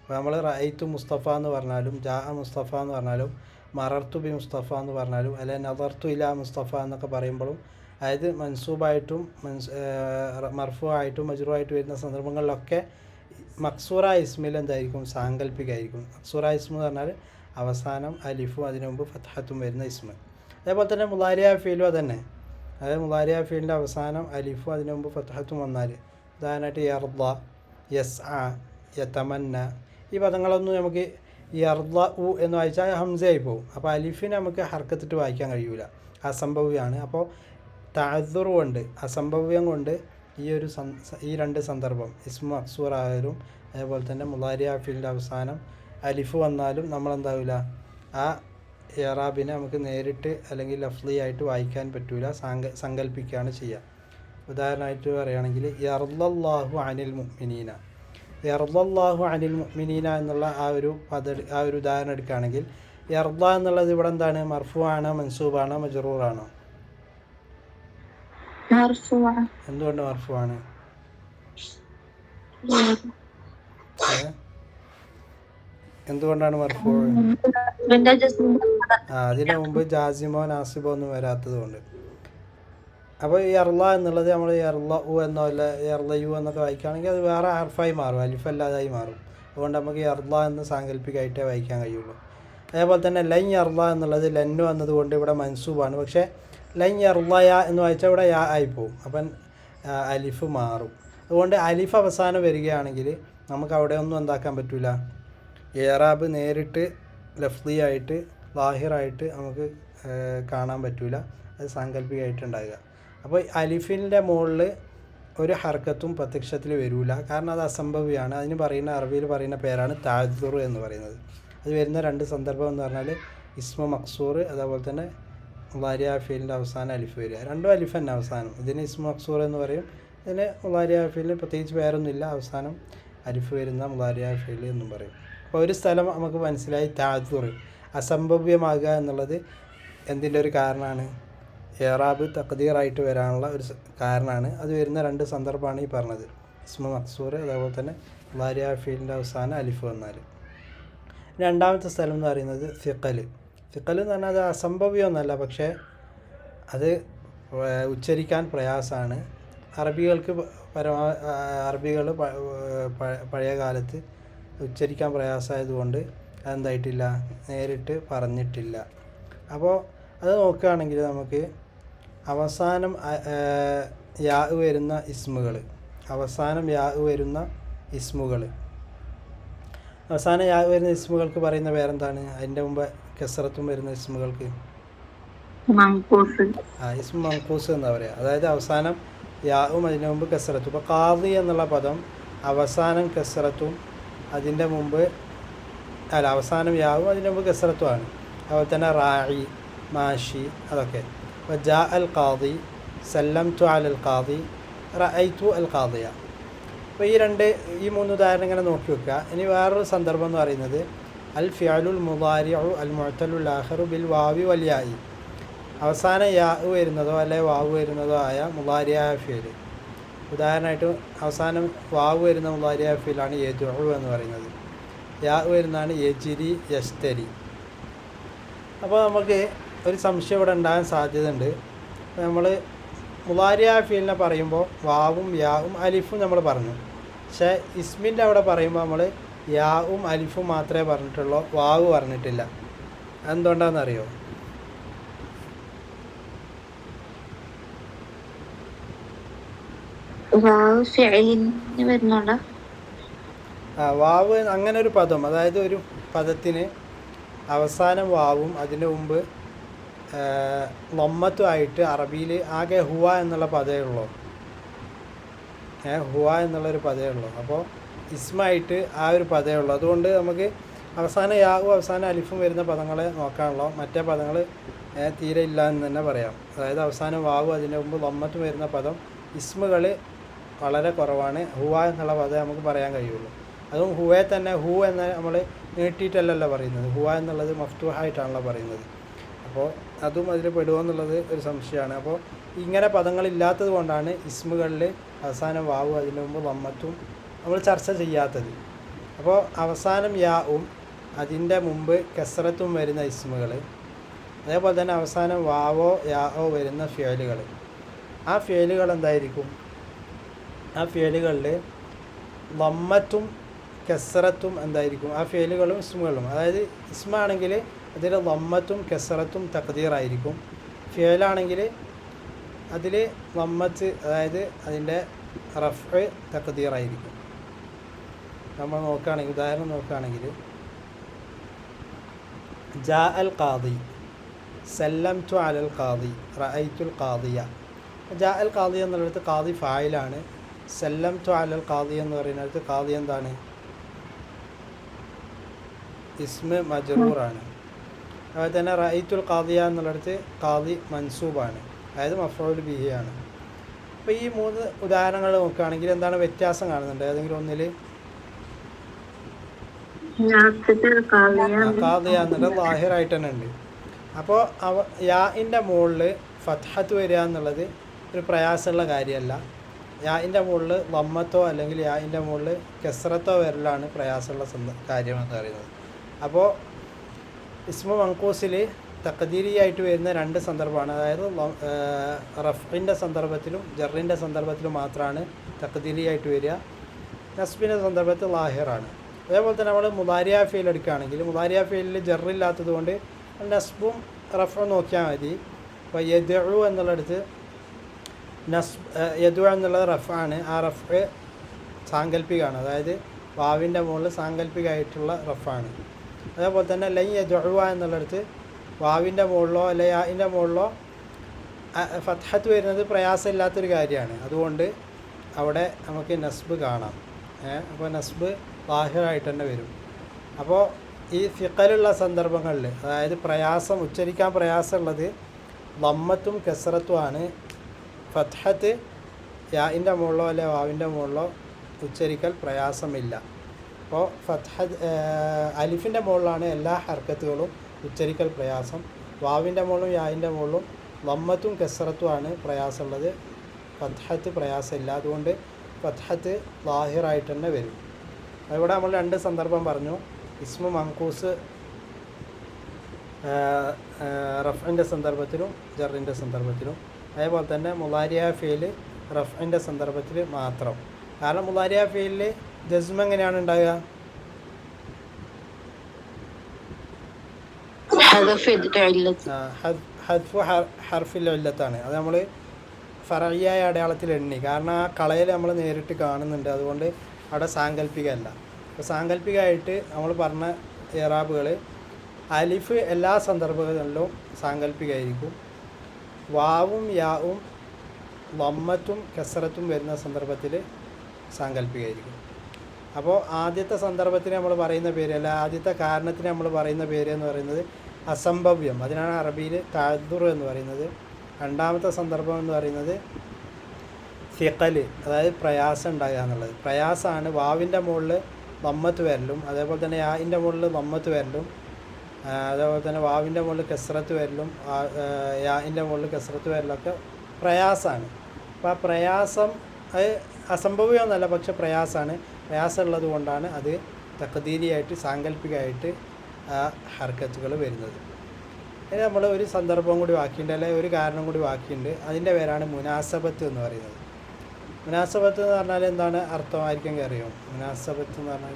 അപ്പോൾ നമ്മൾ റഅയ്തു മുസ്തഫ എന്ന് പറഞ്ഞാലും, മുസ്തഫ എന്ന് പറഞ്ഞാലും, മറർത്തു ബി മുസ്തഫ എന്ന് പറഞ്ഞാലും, അല്ലെങ്കിൽ നദർത്തു ഇലാ മുസ്തഫ എന്നൊക്കെ പറയുമ്പോഴും, അതായത് മൻസൂബായിട്ടും മർഫു ആയിട്ടും മജ്റൂറായിട്ടും വരുന്ന സന്ദർഭങ്ങളിലൊക്കെ മക്സൂറ ഇസ്മിൽ എന്തായിരിക്കും, സാങ്കല്പികമായിരിക്കും. മക്സൂറ ഇസ്മ എന്ന് പറഞ്ഞാൽ അവസാനം അലിഫും അതിനു മുമ്പ് ഫത്ഹത്തും വരുന്ന ഇസ്മ. അതേപോലെ തന്നെ മുദാരിഅ ഫീലും അതന്നെ. അതായത് മുദാരിഅ ഫീലിൻ്റെ അവസാനം അലിഫും അതിനു മുമ്പ് ഫത്ഹത്തും വന്നാൽ, ഉദാഹരണമായിട്ട് യർദ, യസ്അ, യതമന്ന, ഈ പദങ്ങളൊന്നും നമുക്ക് യർദ എന്ന് വായിച്ചാൽ ഹംസയായി പോകും. അപ്പോൾ അലിഫിനെ നമുക്ക് ഹർക്കത്തിട്ട് വായിക്കാൻ കഴിയില്ല, അസംഭവ്യമാണ്. അപ്പോൾ തഅദ്ദുർ കൊണ്ട്, അസംഭവ്യം കൊണ്ട് ഈ 2 സന്ദർഭം ഇസ്മു മക്സൂർ ആയാലും അതേപോലെ തന്നെ മുദാരിഅ ഫീലിൻ്റെ അവസാനം അലിഫ് വന്നാലും നമ്മളെന്താവില്ല, ആ ഇറാബിനെ നമുക്ക് നേരിട്ട് അല്ലെങ്കിൽ ലഫ്ലിയായിട്ട് വായിക്കാൻ പറ്റില്ല, സങ്കല്പിക്കുകയാണ് ചെയ്യുക. ഉദാഹരണമായിട്ട് പറയുകയാണെങ്കിൽ യർദല്ലാഹു അനിൽ മുഅ്മിനീന, യർദല്ലാഹു അനിൽ മുഅ്മിനീന എന്നുള്ള ആ ഒരു ഉദാഹരണം എടുക്കുകയാണെങ്കിൽ യർദ എന്നുള്ളത് ഇവിടെ എന്താണ്, മർഫു ആണോ മൻസൂബാണോ മജ്റൂറാണോ? എന്തുകൊണ്ട് മർഫു ആണ്? എന്തുകൊണ്ടാണ് മർഫു? അതിന് മുമ്പ് ജാസിമോ നാസിബോ ഒന്നും വരാത്തത് കൊണ്ട്. അപ്പോൾ ഈ യർല എന്നുള്ളത് നമ്മൾ യർല ഉ എന്നോ അല്ല യർല യു എന്നൊക്കെ വായിക്കുകയാണെങ്കിൽ അത് വേറെ ഹർഫായി മാറും, അലിഫല്ലാതായി മാറും. അതുകൊണ്ട് നമുക്ക് യർല എന്ന് സാങ്കല്പികമായിട്ടേ വായിക്കാൻ കഴിയുള്ളൂ. അതേപോലെ തന്നെ ലൻ യർല എന്നുള്ളത് ലന്നു എന്നതുകൊണ്ട് ഇവിടെ മൻസൂബാണ്. പക്ഷേ ലൻ യർലയ എന്ന് വായിച്ചാൽ ഇവിടെ യാ ആയിപ്പോവും, അപ്പം അലിഫ് മാറും. അതുകൊണ്ട് അലിഫ് അവസാനം വരികയാണെങ്കിൽ നമുക്ക് അവിടെ ഒന്നും എന്താക്കാൻ പറ്റില്ല, ഇറാബ് നേരിട്ട് ലഫ്ലിയായിട്ട് ലാഹിറായിട്ട് നമുക്ക് കാണാൻ പറ്റില്ല, അത് സാങ്കല്പികമായിട്ടുണ്ടാകുക. അപ്പോൾ അലിഫിൻ്റെ മുകളിൽ ഒരു ഹർക്കത്തും പ്രത്യക്ഷത്തിൽ വരില്ല, കാരണം അത് അസംഭവ്യമാണ്. അതിന് പറയുന്ന അറബിയിൽ പറയുന്ന പേരാണ് തഅദ്ദുർ എന്ന് പറയുന്നത്. അത് വരുന്ന 2 സന്ദർഭം എന്ന് പറഞ്ഞാൽ ഇസ്മു മക്സൂർ, അതേപോലെ തന്നെ മുദാരിഅ ഫീലിൻ്റെ അവസാനം അലിഫ് വരിക. 2 അലിഫ് തന്നെ അവസാനം. ഇതിന് ഇസ്മു മക്സൂർ എന്ന് പറയും, ഇതിന് മുദാരിഅ ഫീലിന് പ്രത്യേകിച്ച് പേരൊന്നുമില്ല, അവസാനം അലിഫ് വരുന്ന മുളാരിയായ ഫീൽ എന്നും പറയും. അപ്പോൾ ഒരു സ്ഥലം നമുക്ക് മനസ്സിലായി, താദുർ അസംഭവ്യമാകുക എന്നുള്ളത് എന്തിൻ്റെ ഒരു കാരണമാണ്? ഇറാബ് തഖ്ദീറായിട്ട് വരാനുള്ള ഒരു കാരണമാണ്. അത് വരുന്ന രണ്ട് സന്ദർഭമാണ് ഈ പറഞ്ഞത്, ഇസ്മു മക്സൂർ, അതേപോലെ തന്നെ മുളാരിയായ ഫീലിൻ്റെ അവസാനം അലിഫ് വന്നാൽ. രണ്ടാമത്തെ സ്ഥലം എന്ന് പറയുന്നത് ഫിഖൽ. ഫിഖൽ എന്ന് പറഞ്ഞാൽ അത് അസംഭവ്യമൊന്നുമല്ല, പക്ഷേ അത് ഉച്ചരിക്കാൻ പ്രയാസമാണ്. അറബികൾ പഴയ കാലത്ത് ഉച്ചരിക്കാൻ പ്രയാസമായതുകൊണ്ട് അതെന്തായിട്ടില്ല, നേരിട്ട് പറഞ്ഞിട്ടില്ല. അപ്പോൾ അത് നോക്കുകയാണെങ്കിൽ നമുക്ക് അവസാനം യാ വരുന്ന ഇസ്മുകൾ, അവസാനം യാ വരുന്ന ഇസ്മുകൾക്ക് പറയുന്ന പേരെന്താണ്? അതിൻ്റെ മുമ്പ് കസറത്തും വരുന്ന ഇസ്മുകൾക്ക് ഇസ്മു മങ്കൂസ് എന്നാ പറയുക. അതായത് അവസാനം യാവും അതിൻ്റെ മുമ്പ് കസറത്തും. ഇപ്പോൾ ഖാദി എന്നുള്ള പദം അവസാനം കസറത്തും അതിൻ്റെ മുമ്പ് അവസാനം യാവും അതിൻ്റെ മുമ്പ് കസറത്തുമാണ്. അതുപോലെ തന്നെ റായി, മാഷി, അതൊക്കെ. അപ്പോൾ ജാ അൽ ഖാദി, സല്ലംതു അലൽ ഖാദി, റഅയ്തു അൽ ഖാദിയ. അപ്പോൾ ഈ മൂന്ന് ഉദാഹരണം ഇങ്ങനെ നോക്കി വെക്കുക. ഇനി വേറൊരു സന്ദർഭം എന്ന് പറയുന്നത് അൽ ഫിഅലുൽ മുദാരിഉ അൽ മുഅ്തലുൽ ആഖിറു ബിൽ വാവി വൽ യാഇ. അവസാനം യാ വരുന്നതോ അല്ലെ വാവ് വരുന്നതോ ആയ മുളാരിയായ ഫീൽ. ഉദാഹരണമായിട്ട് അവസാനം വാവ് വരുന്ന മുളാരിയായ ഫീലാണ് യദ്ഉ എന്ന് പറയുന്നത്. യാ വരുന്നതാണ് യജിരി, യസ്തരി. അപ്പോൾ നമുക്ക് ഒരു സംശയം ഇവിടെ ഉണ്ടാകാൻ സാധ്യതയുണ്ട്. നമ്മൾ മുളാരിയായ ഫീലിനെ പറയുമ്പോൾ വാവും യാവും അലിഫും നമ്മൾ പറഞ്ഞു. പക്ഷേ ഇസ്മിൻ്റെ അവിടെ പറയുമ്പോൾ നമ്മൾ യാവും അലിഫും മാത്രമേ പറഞ്ഞിട്ടുള്ളൂ, വാവ് പറഞ്ഞിട്ടില്ല. അതെന്തുകൊണ്ടാണെന്നറിയോ? വാവ് അങ്ങനെ ഒരു പദം, അതായത് ഒരു പദത്തിന് അവസാനം വാവും അതിന് മുമ്പ് ലമ്മത്തുമായിട്ട് അറബിയിൽ ആകെ ഹുവ എന്നുള്ള പദമേ ഉള്ളൂ. ഹുവ എന്നുള്ളൊരു പദമേ ഉള്ളൂ. അപ്പോൾ ഇസ്മായിട്ട് ആ ഒരു പദമേ ഉള്ളൂ. അതുകൊണ്ട് നമുക്ക് അവസാനം യാവും അവസാനം അലിഫും വരുന്ന പദങ്ങളെ നോക്കാനുള്ളൂ. മറ്റേ പദങ്ങൾ തീരെ ഇല്ല എന്ന് തന്നെ പറയാം. അതായത് അവസാനം വാവും അതിൻ്റെ മുമ്പ് ലമ്മത്തും വരുന്ന പദം ഇസ്മുകൾ വളരെ കുറവാണ്. ഹുവ എന്നുള്ള പദം നമുക്ക് പറയാൻ കഴിയുള്ളൂ. അതും ഹുവയെ തന്നെ ഹു എന്ന് നമ്മൾ നീട്ടിയിട്ടല്ലല്ലോ പറയുന്നത്. ഹുവ എന്നുള്ളത് മഫ്തൂഹായിട്ടാണല്ലോ പറയുന്നത്. അപ്പോൾ അതും അതിൽ പെടുമോ എന്നുള്ളത് ഒരു സംശയമാണ്. അപ്പോൾ ഇങ്ങനെ പദങ്ങളില്ലാത്തത് കൊണ്ടാണ് ഇസ്മുകളിൽ അവസാനം വാവും അതിന് മുമ്പ് ലമ്മത്തും നമ്മൾ ചർച്ച ചെയ്യാത്തത്. അപ്പോൾ അവസാനം യാവും അതിൻ്റെ മുമ്പ് കസറത്തും വരുന്ന ഇസ്മുകൾ, അതേപോലെ തന്നെ അവസാനം വാവോ യാവോ വരുന്ന ഫിയലുകൾ, ആ ഫിയലുകൾ എന്തായിരിക്കും? ആ ഫിയലുകളിൽ ലമ്മത്തും കസറത്തും എന്തായിരിക്കും? ആ ഫിയലുകളും ഇസ്മുകളും. അതായത് ഇസ്മാണെങ്കിൽ അതിൽ ലമ്മത്തും കസറത്തും തഖ്ദീറായിരിക്കും. ഫിയലാണെങ്കിൽ അതിൽ ലമ്മത്ത്, അതായത് അതിൻ്റെ റഫ് തഖ്ദീറായിരിക്കും. നമ്മൾ നോക്കുകയാണെങ്കിൽ ഉദാഹരണം നോക്കുകയാണെങ്കിൽ ജാ അൽ ഖാദി, സല്ലംതു അലൽ ഖാദി, റഅയ്തുൽ ഖാദിയ. ജാ അൽ ഖാദി എന്നുള്ളിടത്ത് ഖാദി ഫായിലാണ്. സല്ലംതു അലൽ ഖാദി എന്ന് പറയുന്നിടത്ത് ഖാദി എന്താണ്? ഇസ്മ മജ്റൂറാണ്. അതുപോലെ തന്നെ റഅയ്തുൽ ഖാദിയ എന്നുള്ളിടത്ത് ഖാദി മൻസൂബാണ്, അതായത് മഫ്ഊൽ ബിഹി ആണ്. അപ്പോൾ ഈ മൂന്ന് ഉദാഹരണങ്ങൾ നോക്കുകയാണെങ്കിൽ എന്താണ് വ്യത്യാസം കാണുന്നുണ്ട്? ഏതെങ്കിലും ഒന്നിൽ ഖാദിയ എന്നുള്ളത് ലാഹിറായിട്ട് തന്നെ ഉണ്ട്. അപ്പോൾ യാഇൻ്റെ മുകളിൽ ഫത്ഹത്ത് വരിക എന്നുള്ളത് ഒരു പ്രയാസമുള്ള കാര്യമല്ല. യാഇൻ്റെ മുകളിൽ ലമ്മത്തോ അല്ലെങ്കിൽ യാഇൻ്റെ മുകളിൽ കസറത്തോ വരലാണ് പ്രയാസമുള്ള കാര്യമെന്ന് പറയുന്നത്. അപ്പോൾ ഇസ്മു മങ്കൂസിൽ തഖ്ദീരിയായിട്ട് വരുന്ന രണ്ട് സന്ദർഭമാണ്. അതായത് റഫ്ഇൻ്റെ സന്ദർഭത്തിലും ജറിൻ്റെ സന്ദർഭത്തിലും മാത്രമാണ് തഖ്ദീരിയായിട്ട് വരിക. നസ്ബിൻ്റെ സന്ദർഭത്തിൽ ലാഹിറാണ്. അതേപോലെ തന്നെ നമ്മൾ മുദാരിയ ഫീൽ എടുക്കുകയാണെങ്കിൽ മുദാരിയ ഫീലിൽ ജറില്ലാത്തത് കൊണ്ട് നസ്ബും റഫും നോക്കിയാൽ മതി. അപ്പോൾ യദ്ഉ എന്നുള്ളടത്ത് യദ്ഉ എന്നുള്ളത് റഫാണ്. ആ റഫ് സാങ്കല്പികമാണ്, അതായത് വാവിൻ്റെ മുകളിൽ സാങ്കല്പികമായിട്ടുള്ള റഫാണ്. അതേപോലെ തന്നെ ലൈ യദ്ഉ എന്നുള്ളടത്ത് വാവിൻ്റെ മുകളിലോ അല്ലെ യാഇൻ്റെ മുകളിലോ ഫത്ഹത്ത് വരുന്നത് പ്രയാസമില്ലാത്തൊരു കാര്യമാണ്. അതുകൊണ്ട് അവിടെ നമുക്ക് നസ്ബ് കാണാം. അപ്പോൾ നസ്ബ് ലാഹിറായിട്ട് തന്നെ വരും. അപ്പോൾ ഈ ഫിഖലുള്ള സന്ദർഭങ്ങളിൽ, അതായത് ഉച്ചരിക്കാൻ പ്രയാസമുള്ളത് ലമ്മത്തും കസറത്തുമാണ്. ഫത്ഹത്ത് യാഇൻ്റെ മുകളിലോ അല്ലെ വാവിൻ്റെ മുകളിലോ ഉച്ചരിക്കൽ പ്രയാസമില്ല. അപ്പോൾ അലിഫിൻ്റെ മുകളിലാണ് എല്ലാ ഹർക്കത്തുകളും ഉച്ചരിക്കൽ പ്രയാസം. വാവിൻ്റെ മുകളിലും യായിൻ്റെ മുകളിലും ലമ്മത്തും കസറത്തുമാണ് പ്രയാസമുള്ളത്. ഫത്ഹത്ത് പ്രയാസമില്ല. അതുകൊണ്ട് ഫത്ഹത്ത് ലാഹിറായിട്ട് തന്നെ വരും. ഇവിടെ നമ്മൾ 2 സന്ദർഭം പറഞ്ഞു. ഇസ്മു മൻഖൂസ് റഫ്ഇൻ്റെ സന്ദർഭത്തിലും ജറിൻ്റെ സന്ദർഭത്തിലും. അതേപോലെ തന്നെ മുളാരിയ ഫീൽ റഫ്ഇൻ്റെ സന്ദർഭത്തിൽ മാത്രം. കാരണം മുളാരിയ ഫീലിൽ ജസ്മ എങ്ങനെയാണ് ഉണ്ടാകുക? ഹദ്ഫു ഹർഫിൽ ഇല്ലത്താണ്. അത് നമ്മൾ ഫറയ്യായ അടയാളത്തിൽ എണ്ണി. കാരണം ആ കളയിൽ നമ്മൾ നേരിട്ട് കാണുന്നുണ്ട്. അതുകൊണ്ട് അവിടെ സാങ്കല്പികമല്ല. അപ്പോൾ സാങ്കല്പികമായിട്ട് നമ്മൾ പറഞ്ഞ ഇറാബുകൾ അലിഫ് എല്ലാ സന്ദർഭങ്ങളിലും സാങ്കല്പികമായിരിക്കും. വാവും യാവും ലമ്മത്തും കസറത്തും വരുന്ന സന്ദർഭത്തിൽ സാങ്കല്പികമായിരിക്കും. അപ്പോൾ ആദ്യത്തെ സന്ദർഭത്തിന് നമ്മൾ പറയുന്ന പേര്, അല്ല ആദ്യത്തെ കാരണത്തിന് നമ്മൾ പറയുന്ന പേര് എന്ന് പറയുന്നത് അസംഭവ്യം. അതിനാണ് അറബിയിൽ തഅദ്ദുർ എന്ന് പറയുന്നത്. രണ്ടാമത്തെ സന്ദർഭം എന്ന് പറയുന്നത് ഫിഖൽ, അതായത് പ്രയാസം ഉണ്ടാകുക എന്നുള്ളത്. പ്രയാസമാണ് വാവിൻ്റെ മുകളിൽ ലമ്മത്ത് വരലും, അതേപോലെ തന്നെ യാഇൻ്റെ മുകളിൽ ലമ്മത്ത് വരലും, അതേപോലെ തന്നെ വാവിൻ്റെ മുകളിൽ കസ്റത്ത് വരലും യാഇൻ്റെ മുകളിൽ കസ്റത്ത് വരലൊക്കെ പ്രയാസമാണ്. അപ്പോൾ ആ പ്രയാസം അത് അസംഭവ്യമൊന്നുമല്ല, പക്ഷെ പ്രയാസമാണ്. പ്രയാസമുള്ളത് കൊണ്ടാണ് അത് തഖ്ദീരിയായിട്ട് സാങ്കല്പികമായിട്ട് ആ ഹർക്കത്തുകൾ വരുന്നത്. ഇനി നമ്മൾ ഒരു സന്ദർഭം കൂടി ബാക്കിയുണ്ട്, അല്ലെങ്കിൽ ഒരു കാരണം കൂടി ബാക്കിയുണ്ട്. അതിൻ്റെ പേരാണ് മുനാസബത്ത് എന്ന് പറയുന്നത്. മുനാസബത്ത് എന്ന് പറഞ്ഞാൽ എന്താണ് അർത്ഥമായിരിക്കും അറിയാം? മുനാസബത്ത് എന്ന് പറഞ്ഞാൽ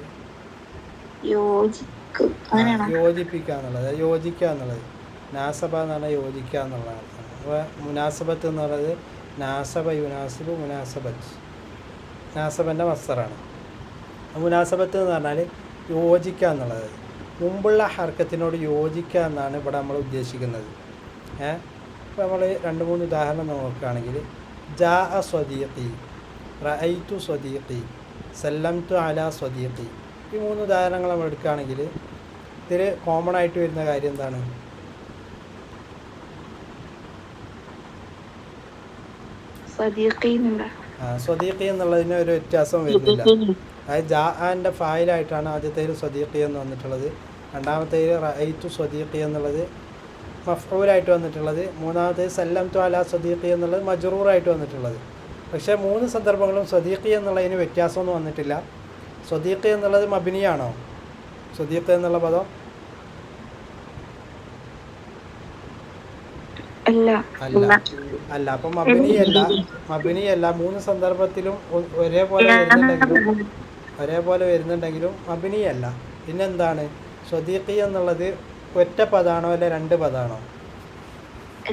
യോജിപ്പിക്കുക എന്നുള്ളത്, യോജിക്കുക എന്നുള്ളത്. നാസബ എന്ന് പറഞ്ഞാൽ യോജിക്കുക എന്നുള്ളതാണ് അർത്ഥം. അപ്പോൾ മുനാസബത്ത് എന്ന് പറയുന്നത് നാസബ യുനാസിബു മുനാസബത്ത്, നാസബൻ്റെ മസ്തറാണ്. മുനാസബത്ത് എന്ന് പറഞ്ഞാൽ യോജിക്കുക എന്നുള്ളത്, മുമ്പുള്ള ഹർക്കത്തിനോട് യോജിക്കുക എന്നാണ് ഇവിടെ നമ്മൾ ഉദ്ദേശിക്കുന്നത്. ഇപ്പോൾ നമ്മൾ 2-3 ഉദാഹരണം നോക്കുകയാണെങ്കിൽ ജാ സ്വദീഖി, റഅയ്തു സ്വദീഖി, സല്ലംതു അലാ സ്വദീഖി, ഈ 3 ഉദാഹരണങ്ങൾ നമ്മൾ എടുക്കുകയാണെങ്കിൽ ഇതിൽ കോമൺ ആയിട്ട് വരുന്ന കാര്യം എന്താണ്? സ്വദീഖി എന്നുള്ളതിന് ഒരു വ്യത്യാസം വരുന്നില്ല. അതായത് ജാഅൻ്റെ ഫായിലായിട്ടാണ് ആദ്യത്തേതിൽ സ്വദീഖി എന്ന് വന്നിട്ടുള്ളത്, രണ്ടാമത്തേതിൽ റഅയ്തു സ്വദീഖി എന്നുള്ളത് മഫ്ഊലായിട്ട് വന്നിട്ടുള്ളത്, മൂന്നാമത്തേത് സല്ലംതു അലാ സ്വദീഖി എന്നുള്ളത് മജ്റൂറായിട്ട് വന്നിട്ടുള്ളത്. പക്ഷേ 3 സന്ദർഭങ്ങളും സ്വദീഖി എന്നുള്ളതിന് വ്യത്യാസമൊന്നും വന്നിട്ടില്ല. സ്വദീഖി എന്നുള്ളത് മബ്നിയാണോ? സ്വദീഖി എന്നുള്ള പദം അല്ല. അപ്പം മബ്നിയല്ല. 3 സന്ദർഭത്തിലും ഒരേപോലെ വരുന്നുണ്ടെങ്കിലും മബ്നിയല്ല. പിന്നെന്താണ്? സ്വദീഖി എന്നുള്ളത് ഒറ്റ പദാണോ അല്ലെ 2 പദാണോ?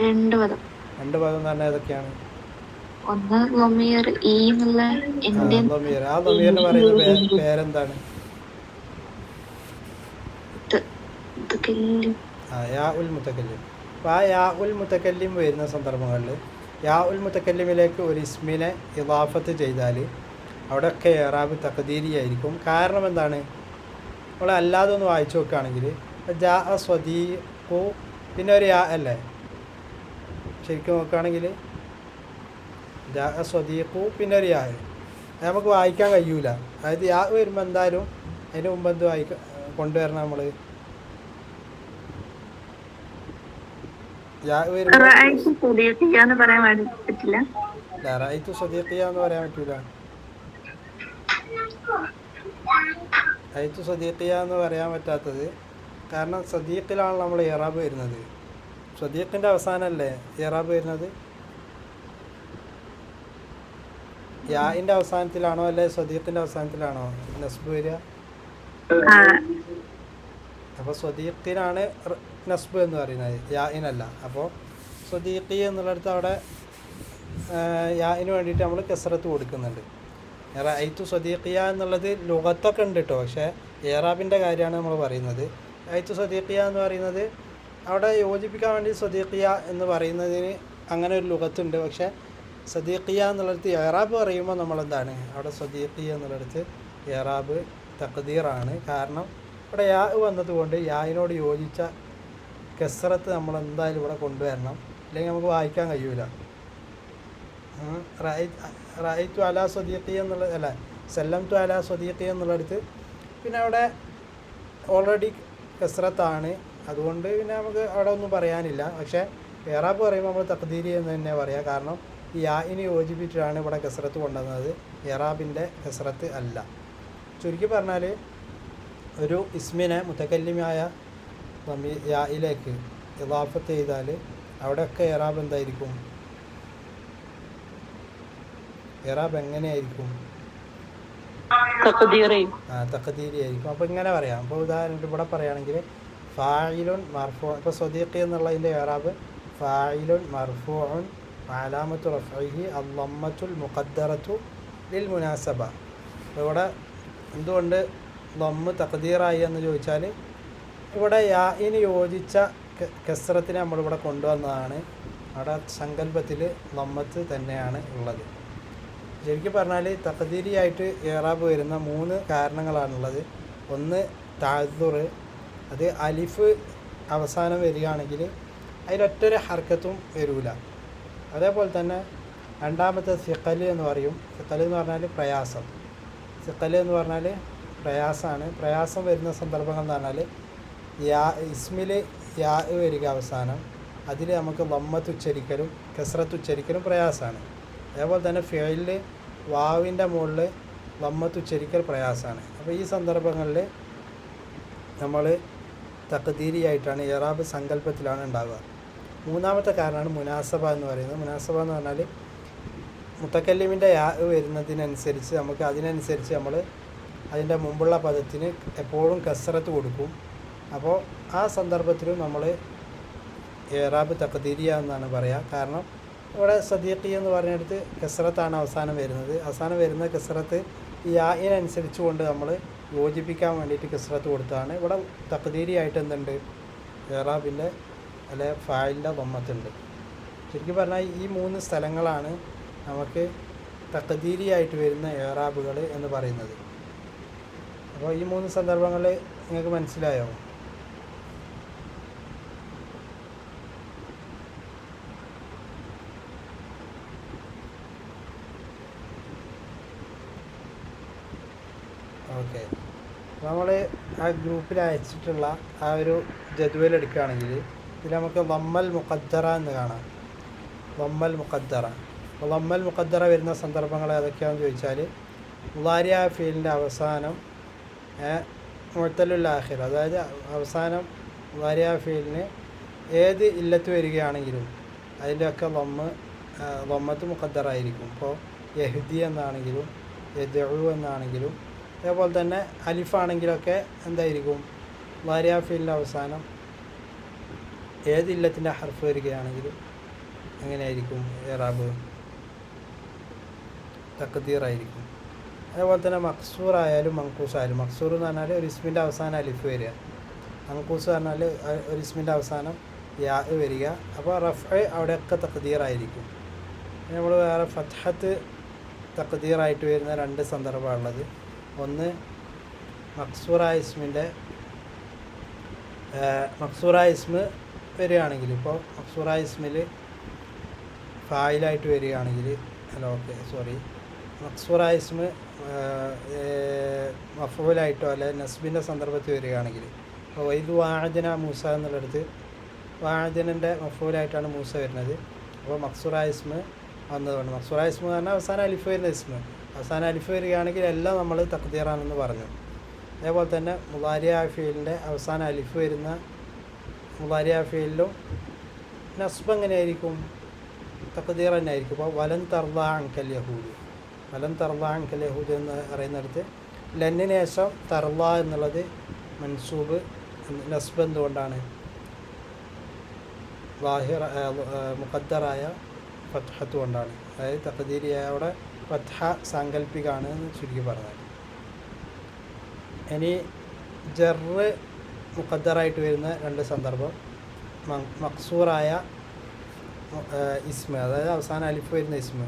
2 പദം. 2 പദം എന്ന് പറഞ്ഞാൽ ഏതൊക്കെയാണ്? ഒന്ന് ലമീർ, ഈ എന്നുള്ള ലമീർ. ആ ലമീറിന് പറയുന്ന പേരെന്താണ്? യാ ഉൽ മുതകല്ലിം. അപ്പോൾ ആ യാ ഉൽ മുതകല്ലിം വരുന്ന സന്ദർഭങ്ങളിൽ യാ ഉൽ മുതകല്ലിമിലേക്ക് ഒരു ഇസ്മിനെ ഇദാഫത്ത് ചെയ്താൽ അവിടെയൊക്കെ ഇറാബ് തഖ്ദീരി ആയിരിക്കും. കാരണം എന്താണ്? നമ്മൾ അല്ലാതെ ഒന്ന് വായിച്ചു നോക്കുകയാണെങ്കിൽ ജാ സ്വദീഖു പിന്നെ ഒരു യാ അല്ലേ? ശരിക്കും നോക്കുകയാണെങ്കിൽ ജാ സ്വദീഖു പിന്നെ ഒരു യാ, നമുക്ക് വായിക്കാൻ കഴിയൂല. അതായത് യാ വരുമ്പോൾ എന്തായാലും അതിന് മുമ്പ് എന്ത് കൊണ്ടുവരണം നമ്മൾ? റഅയ്തു സ്വദീഖിയ എന്ന് പറയാൻ പറ്റില്ല. റഅയ്തു സ്വദീഖിയ എന്ന് പറയാൻ പറ്റൂല. റഅയ്തു സ്വദീഖിയ എന്ന് പറയാൻ പറ്റാത്തത് കാരണം സദീഖിലാണ് നമ്മൾ ഇറാബ് വരുന്നത്. സദീഖിൻ്റെ അവസാനമല്ലേ ഇറാബ് വരുന്നത്? യാഇൻ്റെ അവസാനത്തിലാണോ അല്ലെ സദീഖിൻ്റെ അവസാനത്തിലാണോ നസ്ബ് വരിക? അപ്പോൾ സ്വദീഖിനാണ് നസ്ബ് എന്ന് പറയുന്നത്, യാഇനല്ല. അപ്പോൾ സ്വദീഖി എന്നുള്ളിടത്ത് അവിടെ യാഇന് വേണ്ടിയിട്ട് നമ്മൾ കസ്റത്ത് കൊടുക്കുന്നുണ്ട്. റഅയ്തു സ്വദീഖിയ എന്നുള്ളത് ലുഗത്തൊക്കെ ഉണ്ട് കേട്ടോ, പക്ഷേ ഇറാബിൻ്റെ കാര്യമാണ് നമ്മൾ പറയുന്നത്. റഅയ്തു സ്വദീഖിയ എന്ന് പറയുന്നത് അവിടെ യോജിപ്പിക്കാൻ വേണ്ടി സ്വദീഖിയ എന്ന് പറയുന്നതിന് അങ്ങനെ ഒരു ലുഗത്തുണ്ട്. പക്ഷേ സ്വദീഖിയ എന്നുള്ളിടത്ത് ഇറാബ് പറയുമ്പോൾ നമ്മളെന്താണ് അവിടെ സ്വദീഖിയ എന്നുള്ളിടത്ത് ഇറാബ് തഖ്ദീറാണ്. കാരണം ഇവിടെ യാ വന്നതുകൊണ്ട് യായിനോട് യോജിച്ച കസ്റത്ത് നമ്മൾ എന്തായാലും ഇവിടെ കൊണ്ടുവരണം, അല്ലെങ്കിൽ നമുക്ക് വായിക്കാൻ കഴിയൂല. റഅയ്തു അലാ സ്വദീഖി എന്നുള്ളത് അല്ല, സല്ലം തു അല സ്വദീഖി എന്നുള്ളടത്ത് പിന്നെ അവിടെ ഓൾറെഡി കസ്രത്താണ്, അതുകൊണ്ട് പിന്നെ നമുക്ക് അവിടെ ഒന്നും പറയാനില്ല. പക്ഷേ ഇറാബ് പറയുമ്പോൾ നമ്മൾ തഖ്ദീരി എന്ന് തന്നെ പറയാം. കാരണം ഈ യാഇന് യോജിപ്പിച്ചിട്ടാണ് ഇവിടെ കസ്രത്ത് കൊണ്ടുവന്നത്, ഇറാബിൻ്റെ കസ്രത്ത് അല്ല. ചുരുക്കി പറഞ്ഞാൽ ഒരു ഇസ്മിനെ മുതക്കല്ലിമായ യായിലേക്ക് ഇളാഫത്ത് ചെയ്താൽ അവിടെയൊക്കെ ഇറാബ് എന്തായിരിക്കും? ഇറാബ് എങ്ങനെയായിരിക്കും? തഖ്ദീരി ആയിരിക്കും. അപ്പോൾ ഇങ്ങനെ പറയാം. അപ്പോൾ ഉദാഹരണത്തിന് ഇവിടെ പറയുകയാണെങ്കിൽ ഫായിലുൻ മർഫൂ, ഇപ്പോൾ സ്വദീഖി എന്നുള്ളതിൻ്റെ ഇറാബ് ഫായിലുൻ മർഫൂഉൻ അലാമത്തു റഫ്ഇഹി അദ്ദമ്മത്തുൽ മുഖദ്ദറത്തു ലിൽ മുനാസബ. ഇവിടെ എന്തുകൊണ്ട് ദമ്മ് തഖ്ദീറായി എന്ന് ചോദിച്ചാൽ ഇവിടെ യാഇന് യോജിച്ച കസ്രത്തിനെ നമ്മളിവിടെ കൊണ്ടുവന്നതാണ്. അവിടെ സങ്കല്പത്തിൽ ദമ്മത്ത് തന്നെയാണ് ഉള്ളത്. ശരിക്കും പറഞ്ഞാൽ തഖ്ദീരിയായിട്ട് ഇറാബ് വരുന്ന 3 കാരണങ്ങളാണുള്ളത്. ഒന്ന് തഅദ്ദുർ, അത് അലിഫ് അവസാനം വരികയാണെങ്കിൽ അതിലൊറ്റൊരു ഹർക്കത്തും വരില്ല. അതേപോലെ തന്നെ രണ്ടാമത്തെ സിഖൽ എന്ന് പറയും. സിഖൽ എന്ന് പറഞ്ഞാൽ പ്രയാസം. സിഖൽ എന്ന് പറഞ്ഞാൽ പ്രയാസമാണ്. പ്രയാസം വരുന്ന സന്ദർഭങ്ങൾ എന്ന് പറഞ്ഞാൽ ഇസ്മിൽ യാ വരിക അവസാനം, അതിൽ നമുക്ക് ദമ്മത്ത് ഉച്ചരിക്കലും കസ്രത്ത് ഉച്ചരിക്കലും പ്രയാസമാണ്. അതേപോലെ തന്നെ ഫിഅലിൽ വാവിൻ്റെ മുകളിൽ ദമ്മത്ത് ഉച്ചരിക്കൽ പ്രയാസമാണ്. അപ്പോൾ ഈ സന്ദർഭങ്ങളിൽ നമ്മൾ തഖ്ദീരിയായിട്ടാണ് ഇറാബ് സങ്കല്പത്തിലാണ് ഉണ്ടാവുക. മൂന്നാമത്തെ കാരണമാണ് മുനാസബ എന്ന് പറയുന്നത്. മുനാസബ എന്ന് പറഞ്ഞാൽ മുത്തക്കല്ലിമിൻ്റെ യാ വരുന്നതിനനുസരിച്ച് നമുക്ക് അതിനനുസരിച്ച് നമ്മൾ അതിൻ്റെ മുമ്പുള്ള പദത്തിന് എപ്പോഴും കസ്രത്ത് കൊടുക്കും. അപ്പോൾ ആ സന്ദർഭത്തിലും നമ്മൾ ഇറാബ് തഖ്ദീരിയ എന്നാണ് പറയുക. കാരണം ഇവിടെ സദീഖി എന്ന് പറഞ്ഞെടുത്ത് കസ്രത്താണ് അവസാനം വരുന്നത്. അവസാനം വരുന്ന കസ്രത്ത് ഈ യാഇനനുസരിച്ച് കൊണ്ട് നമ്മൾ യോജിപ്പിക്കാൻ വേണ്ടിയിട്ട് കസ്രത്ത് കൊടുത്താണ്. ഇവിടെ തഖ്ദീരിയായിട്ട് എന്തുണ്ട്? ഇറാബിൻ്റെ അല്ലെ ഫായിലിൻ്റെ ദമ്മത്തുണ്ട്. ശരിക്കും പറഞ്ഞാൽ ഈ 3 സ്ഥലങ്ങളാണ് നമുക്ക് തഖ്ദീരിയായിട്ട് വരുന്ന ഇറാബുകൾ എന്ന് പറയുന്നത്. അപ്പോൾ ഈ 3 സന്ദർഭങ്ങളിൽ നിങ്ങൾക്ക് മനസ്സിലായോ? ഓക്കെ. നമ്മൾ ആ ഗ്രൂപ്പിൽ അയച്ചിട്ടുള്ള ആ ഒരു ജദ്വൽ എടുക്കുകയാണെങ്കിൽ ഇതിൽ നമുക്ക് ദമ്മൽ മുഖദ്ദറ എന്ന് കാണാം. ദമ്മൽ മുഖദ്ദറ. അപ്പോൾ ദമ്മൽ മുഖദ്ദറ വരുന്ന സന്ദർഭങ്ങൾ ഏതൊക്കെയാണെന്ന് ചോദിച്ചാൽ മുളാരിയ ഫീലിൻ്റെ അവസാനം മുഅ്തലുൽ ആഖിർ, അതായത് അവസാനം മുളാരിയ ഫീലിന് ഏത് ഇല്ലത്ത് വരികയാണെങ്കിലും അതിൻ്റെയൊക്കെ ദമ്മത്ത് മുഖദ്ദറായിരിക്കും. ഇപ്പോൾ യഹ്ദി എന്നാണെങ്കിലും യദ്ഉ എന്നാണെങ്കിലും അതേപോലെ തന്നെ അലിഫാണെങ്കിലൊക്കെ എന്തായിരിക്കും? മുളാരിയ ഫീലിൻ്റെ അവസാനം ഏത് ഇല്ലത്തിൻ്റെ ഹർഫ് വരികയാണെങ്കിലും എങ്ങനെയായിരിക്കും? ഇറാബ് തഖ്ദീറായിരിക്കും. അതേപോലെ തന്നെ മക്സൂർ ആയാലും മങ്കൂസ് ആയാലും, മക്സൂർ എന്ന് പറഞ്ഞാൽ ഒരു ഇസ്മിൻ്റെ അവസാനം അലിഫ് വരിക, മങ്കൂസ് പറഞ്ഞാൽ ഒരു ഇസ്മിൻ്റെ അവസാനം യാ വരിക. അപ്പോൾ റഫ്അ് അവിടെയൊക്കെ തഖ്ദീറായിരിക്കും. നമ്മൾ വേറെ ഫത്ഹത്ത് തഖ്ദീറായിട്ട് വരുന്ന 2 സന്ദർഭമാണുള്ളത്. ഒന്ന് മക്സൂറായ ഇസ്മ് വരികയാണെങ്കിൽ, ഇപ്പോൾ മക്സൂറായ ഇസ്മിൽ ഫായിലായിട്ട് വരികയാണെങ്കിൽ മക്സൂറായ ഇസ്മ് മഫൂലായിട്ടോ അല്ലെ നസ്ബിൻ്റെ സന്ദർഭത്തിൽ വരികയാണെങ്കിൽ, അപ്പോൾ വൈദ് വാഅദന മൂസ എന്നുള്ളിടത്ത് വാഅദനൻ്റെ മഫൂലായിട്ടാണ് മൂസ വരുന്നത്. അപ്പോൾ മക്സൂറായ ഇസ്മ് വന്നതുകൊണ്ട് മക്സൂറായ ഇസ്മ് എന്ന് പറഞ്ഞാൽ അവസാനം അലിഫ് വരുന്ന ഇസ്മ്, അവസാനം അലിഫ് വരികയാണെങ്കിൽ എല്ലാം നമ്മൾ തഖ്ദീറാണെന്ന് പറഞ്ഞു. അതേപോലെ തന്നെ മുളാരിയ ഫീലിൻ്റെ അവസാനം അലിഫ് വരുന്ന മുളാരിയ ഫീലിലും നസ്ബ് എങ്ങനെയായിരിക്കും? തഖ്ദീർ തന്നെ ആയിരിക്കും. അപ്പോൾ വലൻ തർദ അൻകൽ യഹൂദ്, വലൻ തർദ അൻകൽ യഹൂദ് എന്ന് പറയുന്നിടത്ത് ലന്നിന് ശേഷം തർദ എന്നുള്ളത് മൻസൂബ് നസ്ബ് എന്തുകൊണ്ടാണ്? ളാഹിർ മുഖദ്ദറായ ഫത്ഹത്ത് കൊണ്ടാണ്. അതായത് തഖ്ദീരിയായ അവിടെ ഫത്ഹ സാങ്കല്പികമാണ് എന്ന് ചുരുക്കി പറഞ്ഞാൽ. ഇനി ജറ് മുഖദ്ദറായിട്ട് വരുന്ന 2 സന്ദർഭം മക്സൂറായ ഇസ്മ, അതായത് അവസാനം അലിഫ് വരുന്ന ഇസ്മ,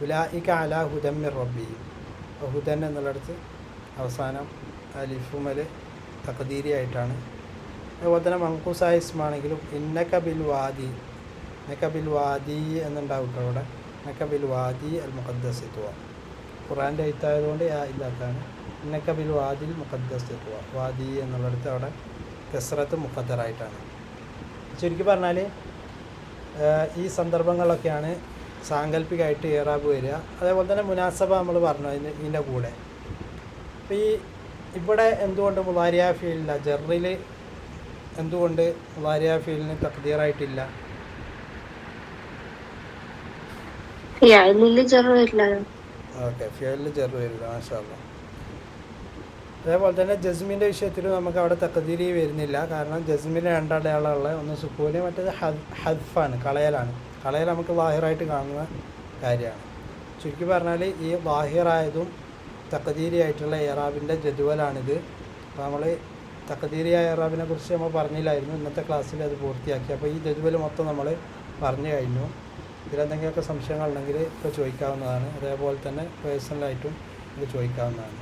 ഉലായിക അലാ ഹുദൻ മിർ റബ്ബിഹിം. ഹുദൻ എന്നുള്ളിടത്ത് അവസാനം അലിഫുമൽ തഖ്ദീരിയായിട്ടാണ്. അതുപോലെ തന്നെ മങ്കൂസായ ഇസ്മാണെങ്കിലും ഇന്നക ബിൽ വാദി എന്നുണ്ടാവും അവിടെ. ഇന്നക ബിൽ വാദി അൽ മുഖദ്ദസി തുവ. ഖുറാൻ്റെ എഴുത്തായതുകൊണ്ട് യാ ഇല്ലാത്തതാണ്. ഇന്നക്ക ബിൽ വാദിൽ മുഖദ്ദസ് വാദി എന്നുള്ളിടത്ത് അവിടെ കസ്റത്ത് മുഖദ്ദറായിട്ടാണ്. ചുരുക്കി പറഞ്ഞാൽ ഈ സന്ദർഭങ്ങളൊക്കെയാണ് സാങ്കല്പികമായിട്ട് ഇറാബ് വരിക. അതേപോലെ തന്നെ മുനാസബ നമ്മൾ പറഞ്ഞു ഇതിൻ്റെ കൂടെ. അപ്പോൾ ഇവിടെ എന്തുകൊണ്ട് മുളാരിയ ഫീലില്ല, ജറിൽ എന്തുകൊണ്ട് മുളാരിയ ഫീലിന് തഖ്ദീറായിട്ടില്ല? ഫിയലില് ജറ് വരില്ലല്ലോ. ഓക്കെ, ഫിയലിൽ ജറ് വരില്ല. മാഷാ അല്ലാഹ്. അതേപോലെ തന്നെ ജസ്മിൻ്റെ വിഷയത്തിൽ നമുക്ക് അവിടെ തഖ്ദീരി വരുന്നില്ല. കാരണം ജസ്മിന് രണ്ടടയാളമുള്ള ഒന്ന് സുക്കൂന്, മറ്റേത് ഹദ്ഫാണ്, കളയലാണ്. കളയൽ നമുക്ക് വാഹിറായിട്ട് കാണുന്ന കാര്യമാണ്. ചുരുക്കി പറഞ്ഞാൽ ഈ വാഹിറായതും തഖ്ദീരി ആയിട്ടുള്ള ഇറാബിൻ്റെ ജദ്വലാണിത്. അപ്പോൾ നമ്മൾ തഖ്ദീരിയായ ഇറാബിനെ കുറിച്ച് നമ്മൾ പറഞ്ഞില്ലായിരുന്നു, ഇന്നത്തെ ക്ലാസ്സിൽ അത് പൂർത്തിയാക്കി. അപ്പോൾ ഈ ജദ്വൽ മൊത്തം നമ്മൾ പറഞ്ഞു കഴിഞ്ഞു. ഇതിലെന്തെങ്കിലുമൊക്കെ സംശയങ്ങളുണ്ടെങ്കിൽ ഇപ്പോൾ ചോദിക്കാവുന്നതാണ്. അതേപോലെ തന്നെ പേഴ്സണലായിട്ടും ഇത് ചോദിക്കാവുന്നതാണ്.